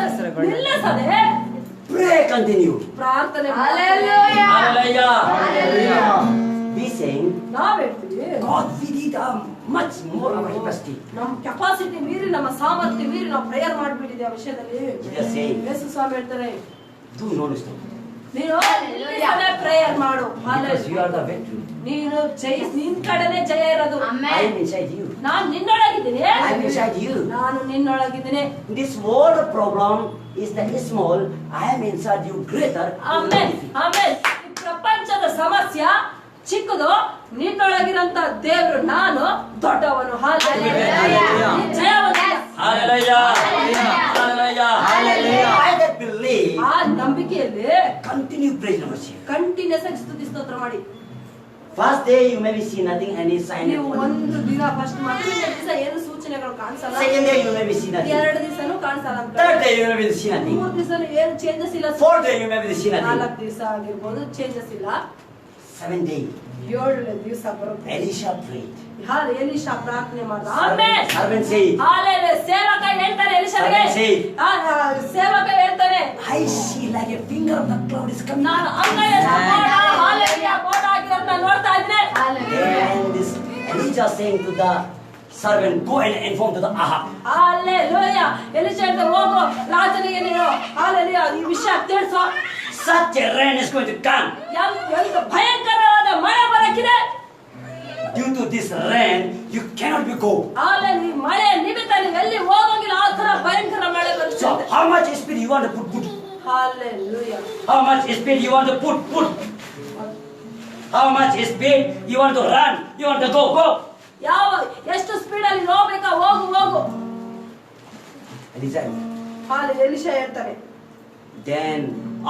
ನಿಲ್ಲಿಸದೆ pray continue. ಪ್ರಾರ್ಥನೆ. Hallelujah. Hallelujah. Hallelujah. We saying, ನಾವ್ ಹೇಳ್ತೀವಿ, God, we did much more our capacity. ನಮ್ಮ ಕೆಪಾಸಿಟಿ ಮೀರಿ, ನಮ್ಮ ಸಾಮರ್ಥ್ಯ ಮೀರಿ ನಾವು ಪ್ರೇಯರ್ ಮಾಡ್ಬಿಟ್ಟಿದೆ ಆ ವಿಷಯದಲ್ಲಿ. Just saying, ಯೇಸು ಸ್ವಾಮಿ ಹೇಳ್ತಾರೆ, do not stop. ನೀನು ಪ್ರೇಯರ್ ಮಾಡು. Because you are the victory. ನೀನು ನಿನ್ ಕಡೆನೆ ಜಯ ಇರೋದು. I am inside you. Non ನಿನ್ನೊಳಗಿದ್ದೀನಿ, I am inside you. ನಾನು ನಿನ್ನೊಳಗಿದ್ದೀನಿ. This world problem is the small. I am inside you greater. ಆಮೇಲೆ ಈ ಪ್ರಪಂಚದ ಸಮಸ್ಯೆ ಚಿಕ್ಕದು, ನಿನ್ನೊಳಗಿರಂತ ದೇವರು ನಾನು ದೊಡ್ಡವನು. ಜಯವಂತ. Hallelujah. Hallelujah. Hallelujah. I that believe. ಆ ನಂಬಿಕೆಯಲ್ಲಿ ಕಂಟಿನ್ಯೂಸ್ ಆಗಿ ಸ್ತುತಿ ಸ್ತೋತ್ರ ಮಾಡಿ. First day you maybe see nothing, any sign. ನೀವು ಒಂದು ದಿನ ಫಸ್ಟ್ ಮೊದಲನೇ ದಿವಸ ಏನು ಸೂಚನೆಗಳು ಕಾಣಿಸಲ್ಲ. Second day you maybe see nothing. ಎರಡು ದಿವಸನೂ ಕಾಣಿಸಲ್ಲ ಅಂತ. Third day you maybe see nothing. ಮೂರು ದಿವಸನೂ ಏನು ಚೇಂಜಸ್ ಇಲ್ಲ. Fourth day you maybe see nothing. ನಾಲ್ಕು ದಿವಸ ಆಗಿರ್ಬೋದು ಚೇಂಜಸ್ ಇಲ್ಲ. 7th day ಏಳನೇ ದಿವಸ ಬರುತ್ತೆ. Elisha prayed. ಎಲೀಷಾ ಪ್ರಾರ್ಥನೆ ಮಾಡಿದ. Amen. Servant said. ಹಾಲೆಲೂಯಾ. ಸೇವಕ ಹೇಳ್ತಾರೆ ಎಲೀಷಾಗೆ. ಸೇವಕ ಹೇಳ್ತಾನೆ, I see like a finger of the cloud is coming. ನಾನು ಅಂಗೈಯಲ್ಲಿ ಮೋಡ, ಹಾಲೆಲೂಯಾ, ಮೋಡ ಆಗಿರೋದನ್ನ ನೋಡ್ತಾ ಇದ್ದೆ. And this Elijah saying to the servant, go and inform to the Ahab. Hallelujah. Elisha ಹೇಳ್ತಾರೆ, ಹೋಗು ರಾಜನಿಗೆ ನೀನು ಹಾಲೆಲೂಯಾ ಈ ವಿಷಯ ತಿಳಿಸು. Such a rain is going to come. ಎಂತ ಭಯಂಕರವಾದ ಮಳೆ ಬರಕ್ಕಿದೆ. Due to this rain, you cannot be go. Hallelujah. ಈ ಮಳೆ ನಿಮಿತ್ತ ನೀವು ಎಲ್ಲಿ ಹೋಗಂಗಿಲ್ಲ. ಆ ತರ ಭಯಂಕರ ಮಳೆ ಬರುತ್ತೆ. So how much speed you want to put? Hallelujah. How much speed you want to put? How much speed you want to run? You want to go? ಯಾವ ಎಷ್ಟು ಸ್ಪೀಡ್ ಅಲ್ಲಿ ಹೋಗ್ಬೇಕಾ ಹೋಗು. Elijah. ಎಲೀಷಾ ಹೇಳ್ತಾರೆ. Then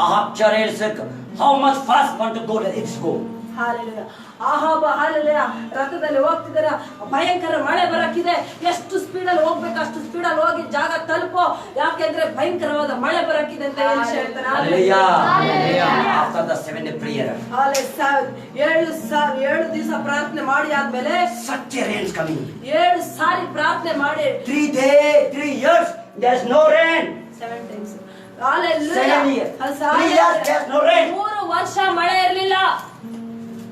Ahab chariot said, how much fast want to go? Let's go. Hallelujah. ಆಹಾಬ hallelujah ರಥದಲ್ಲಿ ಹೋಗ್ತಿದಾರೆ. ಭಯಂಕರ ಮಳೆ ಬರಕ್ಕಿದೆ. ಎಷ್ಟು ಸ್ಪೀಡ್ ಅಲ್ಲಿ ಹೋಗ್ಬೇಕು ಅಷ್ಟು ಸ್ಪೀಡ್ ಅಲ್ಲಿ ಹೋಗಿ ಜಾಗ ತಲುಪೋ. ಯಾಕೆಂದ್ರೆ ಭಯಂಕರವಾದ ಮಳೆ ಬರಕ್ಕಿದೆ ಅಂತ ಎಲೀಷಾ ಹೇಳ್ತಾನೆ. Hallelujah. After the 7th day prayer. ಏಳು ದಿವಸ ಪ್ರಾರ್ಥನೆ ಮಾಡಿ ಆದ್ಮೇಲೆ Such a rain is coming. 7 ಸಾರಿ ಪ್ರಾರ್ಥನೆ ಮಾಡಿ 3 years there's no rain. 7 times. 7 years. 3 years there's no rain. 3 ವರ್ಷ ಮಳೆ ಇರಲಿಲ್ಲ.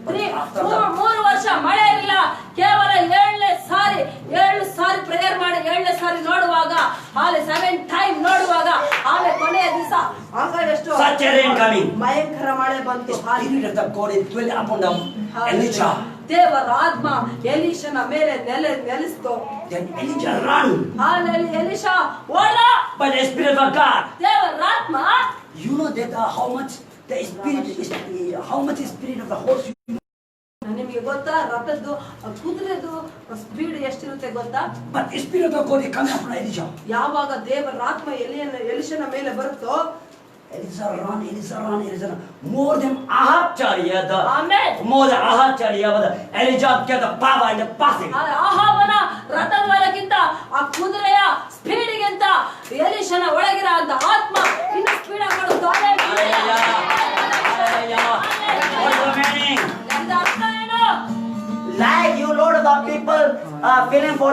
3 ವರ್ಷ ಮಳೆ ಇರಲಿಲ್ಲ. ಕೇವಲ 7ನೇ ಸಾರಿ ಪ್ರೇಯರ್ ಮಾಡಿ 7ನೇ ಸಾರಿ ನೋಡುವಾಗ 7 ಟೈಮ್ ನೋಡುವಾಗ ಆಮೇಲೆ ಕೊನೆಯ ದಿವಸ ಆಗ ಎಷ್ಟು Such a rain coming. ಭಯಂಕರ ಮಳೆ ಬಂತು. Spirit of the God is dwelling upon the Elijah. ದೇವರ ಆತ್ಮ ಎಲೀಷನ ಮೇಲೆ ನೆಲೆಸಿತು. Then Elijah run. ಎಲೀಷಾ ಓಡ. By the Spirit of God. ದೇವರ ಆತ್ಮ. You know that how much the Spirit is, how much is Spirit of the horse. ನಿಮಗೆ ಗೊತ್ತಾ ರಥದ್ದು ಕುದುರೆದು speed ಎಷ್ಟಿರುತ್ತೆ ಗೊತ್ತಾ? But the Spirit of the God is coming upon Elijah. ಯಾವಾಗ ದೇವರ ಆತ್ಮ ಎಲೀಷನ ಮೇಲೆ ಬರುತ್ತೋ Elijah run. More than Ahab chariot. Amen. More than Ahab chariot. Elijah get the power and the passing. ಆಹಾಬನ ರಥದ ಬಲಕ್ಕಿಂತ ಆ ಕುದುರೆಯ ಸ್ಪೀಡಿಗಿಂತ ಎಲೀಷನ ಒಳಗಿರೋ ಅಂತ ಆತ್ಮ ಇನ್ನು ಸ್ಪೀಡ್ ಆಗಿ ಮಾಡುತ್ತಾನೆ. What's the meaning? ಇದರ ಅರ್ಥ ಏನು? Like you know the people feeling for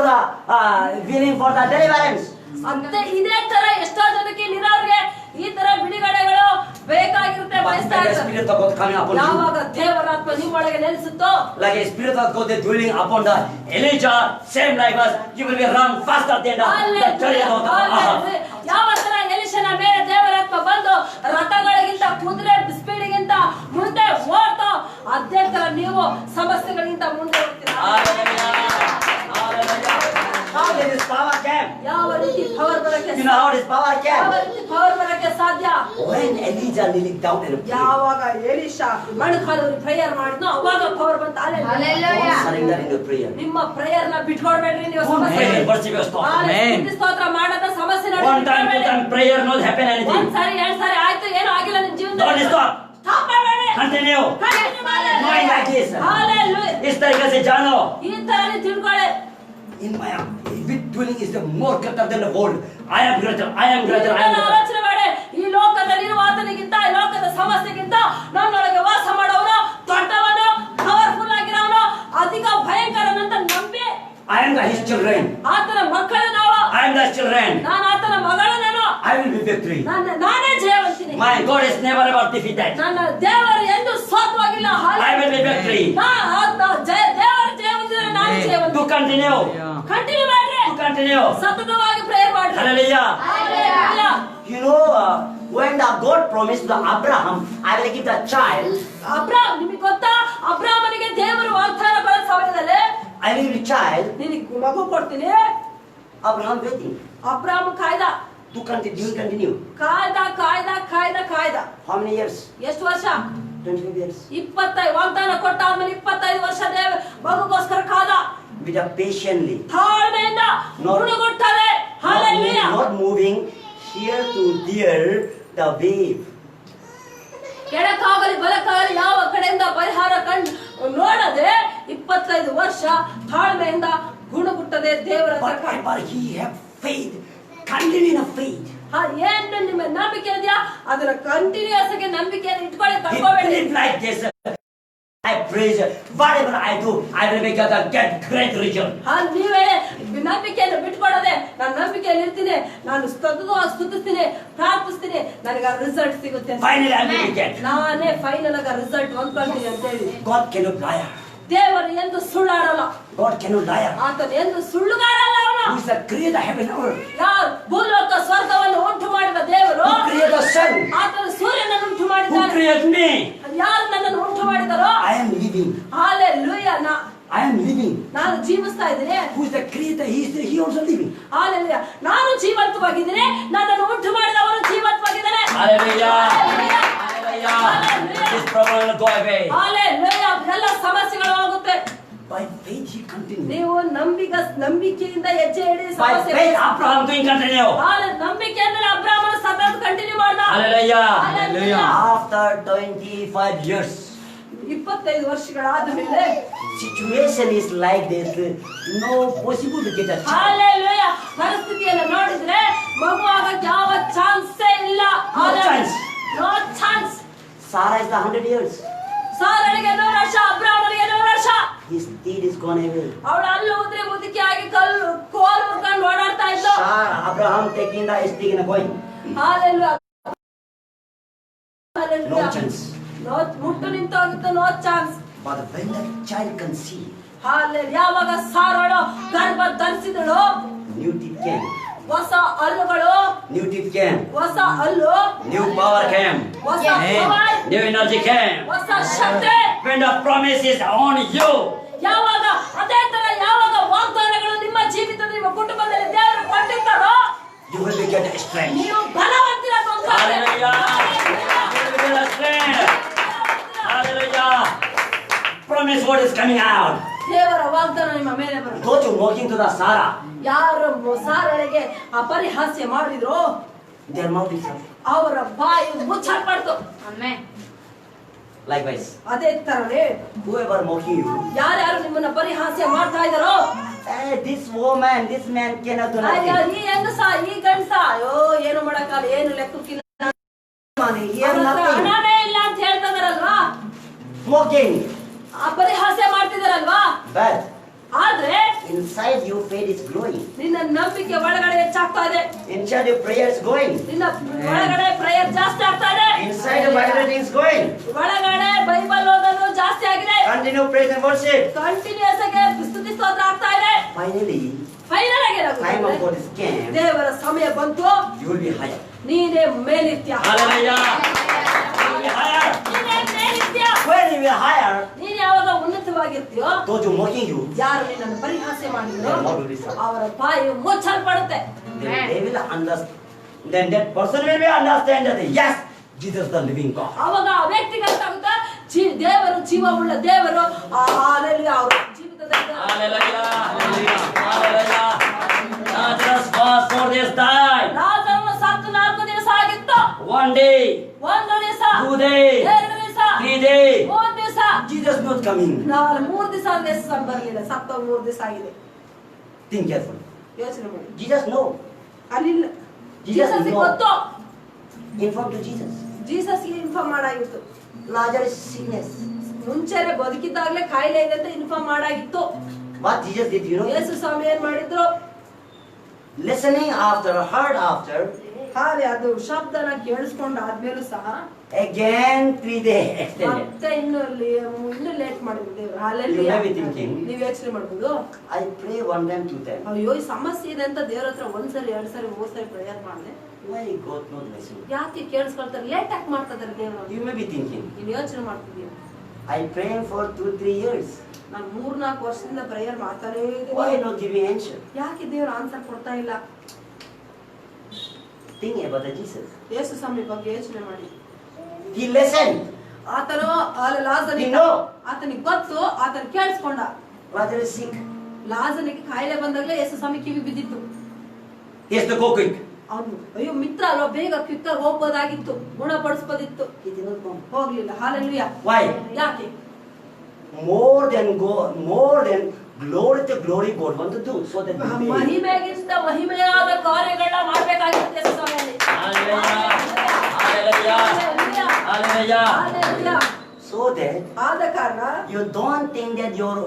the deliverance. ಮತ್ತೆ ಇದೇ ತರ ಎಷ್ಟೋ ಜನಕ್ಕೆ ಇರೋರಿಗೆ ಈ ತರ ಬಿಡುಗಡೆಗಳು ಬೇಕಾಗಿರುತ್ತೆ. ಬಯಸ್ತಾ The ಇರ್ತಾರೆ. Spirit of God coming upon you. ಯಾವಾಗ ದೇವರಾತ್ಮ ನಿಮ್ಮೊಳಗೆ ನೆಲೆಸುತ್ತೋ Like a Spirit of God is dwelling upon the Elijah, same like us, you will be run faster than the chariot of the Ahab. ಯಾವ ತರ ಎಲೀಷನ ಮೇಲೆ ದೇವರಾತ್ಮ ಬಂದು ರಥಗಳಿಗಿಂತ ಕುದುರೆ ಸ್ಪೀಡಿಗಿಂತ ಮುಂದೆ ಓಡ್ತೋ ಅದೇ ತರ ನೀವು ಸಮಸ್ಯೆಗಳಿಗಿಂತ ಮುಂದೆ ಹೋಗ್ತೀರಾ. How did this power came? ಯಾವ ರೀತಿ ಪವರ್ ಬರಕ್ಕೆ You know how this power ಯಾವ came? ರೀತಿ ಪವರ್ ಬರಕ್ಕೆ ಸಾಧ್ಯ? When Elijah kneeling down and prayed. ಯಾವಾಗ ಎಲೀಷಾ ಮಣಕಾಲಲ್ಲಿ ಪ್ರೇಯರ್ ಮಾಡಿದ್ನೋ ಅವಾಗ ಪವರ್ ಬಂತು. Don't surrender in your prayer. ನಿಮ್ಮ ಪ್ರೇಯರ್ ನ ಬಿಟ್ಕೊಡ್ಬೇಡ್ರಿ. ನೀವು One ಸಮಸ್ಯೆ prayer, worship your stop. ಸ್ತುತಿ ಸ್ತೋತ್ರ ಮಾಡದ ಸಮಸ್ಯೆ ನೋಡಿ One time, 2 time, prayer not happen anything. ಒಂದ್ ಸಾರಿ 2 ಸಾರಿ ಆಯ್ತು ಏನು ಆಗಿಲ್ಲ ನಿಮ್ಮ Don't ಜೀವನದಲ್ಲಿ. stop. ಸ್ಟಾಪ್ ಮಾಡಬೇಡಿ. Continue. Knowing like this. Hallelujah. इस तरीके से जानो. ಈ ತರ ನೀವು ತಿಳ್ಕೊಳ್ಳಿ. In my with dwelling is the more greater than the world. I am greater. ಆಲೋಚನೆ ಮಾಡಿ. ಈ ಲೋಕದಲ್ಲಿರುವ ಆತನಿಗಿಂತ ಈ ಲೋಕದ ಸಮಸ್ಯೆಗಿಂತ ನನ್ನೊಳಗೆ ವಾಸ ಮಾಡೋನು ದೊಡ್ಡವನು, ಪವರ್ಫುಲ್ ಆಗಿರೋನು, ಅಧಿಕ ಭಯಂಕರನಂತ ನಂಬಿ I am his children. ಆತನ ಮಕ್ಕಳು ನಾವು. I am the children. ನಾನು ಆತನ ಮಗಳು. ನಾನು I will be victory. ನಾನೇ ಜಯವಂತಿನಿ. My God is never ever defeated. ನನ್ನ ದೇವರು ಎಂದು ಸೋತವಾಗಿಲ್ಲ. I will be victory. ದೇವರು ಜಯವಂತಿದ್ರೆ ನಾನು ಜಯವಂತ. To continue. ಕಂಟಿನ್ಯೂ ಮಾಡ್ರಿ. To continue. ಸತತವಾಗಿ ಪ್ರೇಯರ್ ಮಾಡ್ರಿ. Hallelujah. Hallelujah. You know when the God promised to Abraham, I will give the child. ಅಬ್ರಾಮ್ ನಿಮಗೆ ಗೊತ್ತಾ? ಅಬ್ರಾಮನಿಗೆ ದೇವರು ವಾಗ್ದಾನ ಮಾಡಿದ ಸಮಯದಲ್ಲಿ I will give the child. ನಿನಗೆ ಮಗು ಕೊಡ್ತೀನಿ. Abraham waiting. ಅಬ್ರಾಮ್ ಕಾಯ್ದ. To continue. ಕಾಯ್ದ. How many years? ಎಷ್ಟು ವರ್ಷ? 25 years. 25 ವಾಗ್ದಾನ ಕೊಟ್ಟ ಆದ್ಮೇಲೆ 25 ವರ್ಷ ಮಗುಗೋಸ್ಕರ ಕಾದ. With a patiently. ತಾಳ್ಮೆಯಿಂದ ಗುಣಗುಟ್ಟಾರೆ. Hallelujah. Not moving here to there the wave. ಕೆಳಕಾಗಲಿ ಬಲಕಾಗಲಿ ಯಾವ ಕಡೆಯಿಂದ ಪರಿಹಾರ ನೋಡದೆ 25 ವರ್ಷ ತಾಳ್ಮೆಯಿಂದ ಗುಣಗುಟ್ಟದೆ ದೇವರ Whatever he have faith, continue in faith. ಏನು ನಿಮ್ಮ ನಂಬಿಕೆ ಇದೆಯಾ ಅದರ ಕಂಟಿನ್ಯೂಸ್ ಆಗಿ ನಂಬಿಕೆಯನ್ನು ಇಟ್ಕೊಳ್ಳಿ, ಕಳ್ಕೋಬೇಡಿ. Live like this. I praise whatever I do, I will make a get great result. ನೀವೇ ನಂಬಿಕೆಯನ್ನು ಬಿಟ್ಕೊಡದೆ ನಾನು ನಂಬಿಕೆಯಲ್ಲಿ ಇರ್ತೀನಿ, ನಾನು ಸ್ತುತಿಸ್ತೀನಿ, ಪ್ರಾರ್ಥಿಸ್ತೀನಿ, ನನಗೆ ರಿಸಲ್ಟ್ ಸಿಗುತ್ತೆ. Finally I will get. ನಾನೇ ಫೈನಲ್ ಆಗ ರಿಸಲ್ಟ್ ಹೊಂದ್ಕೊಳ್ತೀನಿ ಅಂತ ಹೇಳಿ. God cannot lie. ದೇವರು ಎಂದು ಸುಳ್ಳಾಡಲ್ಲ. God cannot lie. ಆತನು ಎಂದು ಸುಳ್ಳುಗಾರಲ್ಲ. ಅವನು Who is the creator heaven and earth? ಯಾರು ಭೂಲೋಕ ಸ್ವರ್ಗವನ್ನು ಉಂಟು ಮಾಡಿದ ದೇವರು. Who created the sun? ಆತನು ಸೂರ್ಯನನ್ನು ಉಂಟು Who ಮಾಡಿದ್ದಾನೆ. created me? ಯಾರು ನನ್ನನ್ನು ಉಂಟು ಮಾಡಿದರೋ. I am living. Hallelujah. I am living. ನಾನು ಜೀವಿಸ್ತಾ ಇದ್ದೀನಿ. Who is the creator? He also living. Hallelujah. ನಾನು ಜೀವಂತವಾಗಿದ್ದೀನಿ, ನನ್ನನ್ನು ಉಂಟು ಮಾಡಿದವನು ಜೀವಂತವಾಗಿದ್ದಾನೆ. Hallelujah. Hallelujah. This problem will go away. Hallelujah. ಎಲ್ಲ ಸಮಸ್ಯೆಗಳು ಹೋಗುತ್ತೆ. By faith he continued. ನೀವು ನಂಬಿಕೆಯಿಂದ ಹೆಜ್ಜೆ ಇಡಿ. By faith Abraham doing continue. ನಂಬಿಕೆಯಿಂದ ಅಬ್ರಾಮನ ಸತತ ಕಂಟಿನ್ಯೂ ಮಾಡ್ದ. Hallelujah. Hallelujah. After 25 years. 25 ವರ್ಷಗಳಾದ ಮೇಲೆ Situation is like this. No possible to get a child. Hallelujah. ಪರಿಸ್ಥಿತಿಯನ್ನು ನೋಡಿದ್ರೆ ಮಗು ಆಗಕ್ಕೆ ಯಾವ ಚಾನ್ಸೇ ಇಲ್ಲ. No chance. No chance. Sarah is the 100 years. ಸಾರಳಿಗೆ 100 ವರ್ಷ, ಅಬ್ರಾಮನಿಗೆ 100 ವರ್ಷ. His deed is gone away. ಅವಳು ಅಲ್ಲು ಉದ್ರೆ ಮುದುಕಿ ಆಗಿ ಕೋಲು ಮುರ್ಕೊಂಡು ಓಡಾಡ್ತಾ ಇದ್ಲು. Abraham taking the stick and going. Hallelujah. No chance. ಮುಟ್ಟು ನಿಂತೋಗಿತ್ತು. No chance. But when the child conceived, hallelujah. ಯಾವಾಗ ಸಾರಳು ಗರ್ಭ ಧರಿಸಿದಳು, new teeth came. ಹೊಸ ಹಲ್ಲುಗಳು, New teeth came. ಹೊಸ ಹಲ್ಲು, New power came. ಹೊಸ Amen. power, New energy came. ಹೊಸ ಶಕ್ತಿ. When the promise is on you, ಯಾವಾಗ ಅದೇ ತರ ಯಾವಾಗ ವಾಗ್ದಾನಗಳು ನಿಮ್ಮ ಜೀವಿತದಲ್ಲಿ ನಿಮ್ಮ ಕುಟುಂಬದಲ್ಲಿ ದೇವರು ಕೊಟ್ಟಿರ್ತಾರೋ you will get strength. ನೀವು ಬಲವಂತರಾಗಿ Hallelujah. You will get strength. Hallelujah. Promise word is coming out. ದೇವರ ವಾಗ್ದಾನ ನಿಮ್ಮ ಮೇಲೆ ಬರುತ್ತೆ. Those who walking to the Sarah, ಯಾರು ಸಾರಳಿಗೆ ಅಪರಿಹಾಸ್ಯ ಮಾಡಿದ್ರು their mouth is shut. ಅವರ ಬಾಯಿ ಮುಚ್ಚಲ್ಪಡ್ತು. Likewise, ಅದೇ ತರನೇ whoever mocking you, ಯಾರ್ಯಾರು ನಿಮ್ಮನ್ನ ಪರಿಹಾಸ್ಯ ಮಾಡ್ತಾ ಇದಾರೋ, this woman, this man cannot do ಅಯ್ಯ, nothing. ಈ ಹೆಂಗಸ ಈ ಗಂಡಸ ಅಯ್ಯೋ ಏನು ಮಾಡಕ್ಕಾಗ, ಏನು ಲೆಕ್ಕಕ್ಕಿಲ್ಲ, Money, he has ಅವ್ರ ಹತ್ರ nothing. ಹಣನೇ ಇಲ್ಲ ಅಂತ ಹೇಳ್ತಾ ಇದಾರಲ್ವಾ, Mocking. ಅಪರಿಹಾಸ್ಯ ಮಾಡ್ತಿದಾರಲ್ವಾ. But ಆದ್ರೆ inside you, faith is growing. ನಿನ್ನ ನಂಬಿಕೆ ಒಳಗಡೆ ಹೆಚ್ಚಾಗ್ತಾ ಇದೆ. Inside your prayer is going. ನಿನ್ನ ಒಳಗಡೆ ಪ್ರೇಯರ್ ಜಾಸ್ತಿ ಆಗ್ತಾ ಇದೆ. Inside the Bible reading is going. ಒಳಗಡೆ ಬೈಬಲ್ ಓದೋದು ಜಾಸ್ತಿ ಆಗಿದೆ. Continue praise and worship. Continuous ಆಗಿ ಸ್ತುತಿ ಸ್ತೋತ್ರ ಆಗ್ತಾ ಇದೆ. Finally, ಫೈನಲ್ ಆಗಿ time of God is came. ದೇವರ ಸಮಯ ಬಂತು, You will be higher. ನೀನೇ ಮೇಲಿತ್ಯ. Hallelujah. You will be higher. ನೀನೇ ಮೇಲಿತ್ಯ. When you will higher, ನೀನ್ ಯಾವಾಗ ಉನ್ನತವಾಗಿರ್ತೀಯೋ, those who mocking you, ಯಾರು ನಿನ್ನನ್ನು ಪರಿಹಾಸ್ಯ ಮಾಡಿದ್ರು their mouth will be shut. ಅವರ ಬಾಯಿ ಮುಚ್ಚಲ್ಪಡುತ್ತೆ. Then they will understand. Then that person will be understand that yes, Jesus is the living God. ಅವಾಗ ಆ ವ್ಯಕ್ತಿಗೆ ಗೊತ್ತಾಗುತ್ತೆ, ದೇವರು ಜೀವವುಳ್ಳ ದೇವರು. ಹಾಲೆಲೂಯಾ. ಅವರ ಜೀವಿತದಲ್ಲಿ Hallelujah. Hallelujah. Lazarus was 4 days died. ಲಾಜರನು ಸತ್ತು 4 ದಿವಸ ಆಗಿತ್ತು. 1 day, 1 ದಿವಸ, 2 days, 2 ದಿವಸ, 3 days. 3 ದಿವಸ. Jesus not coming. 3 ದಿವಸ ದೇಶ ಬರಲಿಲ್ಲ, ಸತ್ತ 3 ದಿವಸ ಆಗಿದೆ. Think carefully. ಯೋಚನೆ ಮಾಡಿ. Jesus know. ಅಲ್ಲಿಲ್ಲ. Jesus Jesus know. ಗೊತ್ತು. Inform to Jesus. ಜೀಸಸ್ಗೆ ಇನ್ಫಾರ್ಮ್ ಮಾಡಾಗಿತ್ತು. Lazarus sickness. ಮುಂಚೆನೆ ಬದುಕಿದ್ದಾಗಲೇ ಕಾಯಿಲೆ ಇದೆ ಅಂತ ಇನ್ಫಾರ್ಮ್ ಮಾಡಾಗಿತ್ತು. What Jesus did, you know? ಯೇಸು ಸ್ವಾಮಿ ಏನ್ ಮಾಡಿದ್ರು? Listening after, heard after, ಹಾಗೆ ಅದು ಶಬ್ದನ ಕೇಳಿಸ್ಕೊಂಡು ಆದ್ಮೇಲೂ ಸಹ again 3 days extended. ಮತ್ತೆ ಇನ್ನು ಲೇಟ್ ಮಾಡಿದ್ರು ದೇವರು. You hallelujah. may be thinking, ನೀವ್ ಯೋಚನೆ ಮಾಡ್ಬೋದು, I pray 1 time, 2 time. ಅಯ್ಯೋ ಈ ಸಮಸ್ಯೆ ಇದೆ ಅಂತ ದೇವ್ರ ಹತ್ರ 1 ಸರಿ 2 ಸರಿ 3 ಸರಿ ಪ್ರೇಯರ್ ಮಾಡಿದೆ, Why God not listen? ಯಾಕೆ ಕೇಳಿಸ್ಕೊಳ್ತಾರೆ, ಲೇಟ್ ಆಗಿ ಮಾಡ್ತಿದ್ದಾರೆ ದೇವರು? You may be thinking, ನೀನ್ ಯೋಚನೆ ಮಾಡ್ತಿದ್ದೀಯ, I pray for 2-3 years. ನಾನು 3-4 ವರ್ಷದಿಂದ ಪ್ರೇಯರ್ ಮಾಡ್ತಾನೇ Why ಇದ್ದೀನಿ, not giving answer? ಯಾಕೆ ದೇವ್ರು ಆನ್ಸರ್ ಕೊಡ್ತಾ ಇಲ್ಲ? Think about the Jesus. ಯೇಸು ಸ್ವಾಮಿ ಬಗ್ಗೆ ಯೋಚನೆ ಮಾಡಿ. He listened. ಆತನು He know. ಆತನಿಗೆ ಗೊತ್ತು, ಆತನ ಕೇಳಿಸ್ಕೊಂಡ. Lazarus is sick. ಲಾಜನಿಗೆ ಕಾಯಿಲೆ ಬಂದಾಗಲೇ ಯೇಸು ಸ್ವಾಮಿ ಕಿವಿ ಬಿದ್ದಿತ್ತು. He has to go quick. ಅವನು ಅಯ್ಯೋ ಮಿತ್ರ ಅಲ್ವಾ, ಬೇಗ ಕ್ವಿಕ್ಕರ್ ಹೋಗ್ಬೋದಾಗಿತ್ತು, ಗುಣಪಡಿಸ್ಬೋದಿತ್ತು, He did not come. ಹೋಗ್ಲಿಲ್ಲ. ಹಾಲೆಲೂಯಾ. Why? ಯಾಕೆ? More than glory to glory God want to do. So that ಮಹಿಮೆಗಿಂತ ಮಹಿಮೆಯಾದ ಕಾರ್ಯಗಳನ್ನ ಮಾಡ್ಬೇಕಾಗಿರುತ್ತೆ ಈ ಸಮಯದಲ್ಲಿ. Hallelujah. So that ಆದ ಕಾರಣ you don't think that your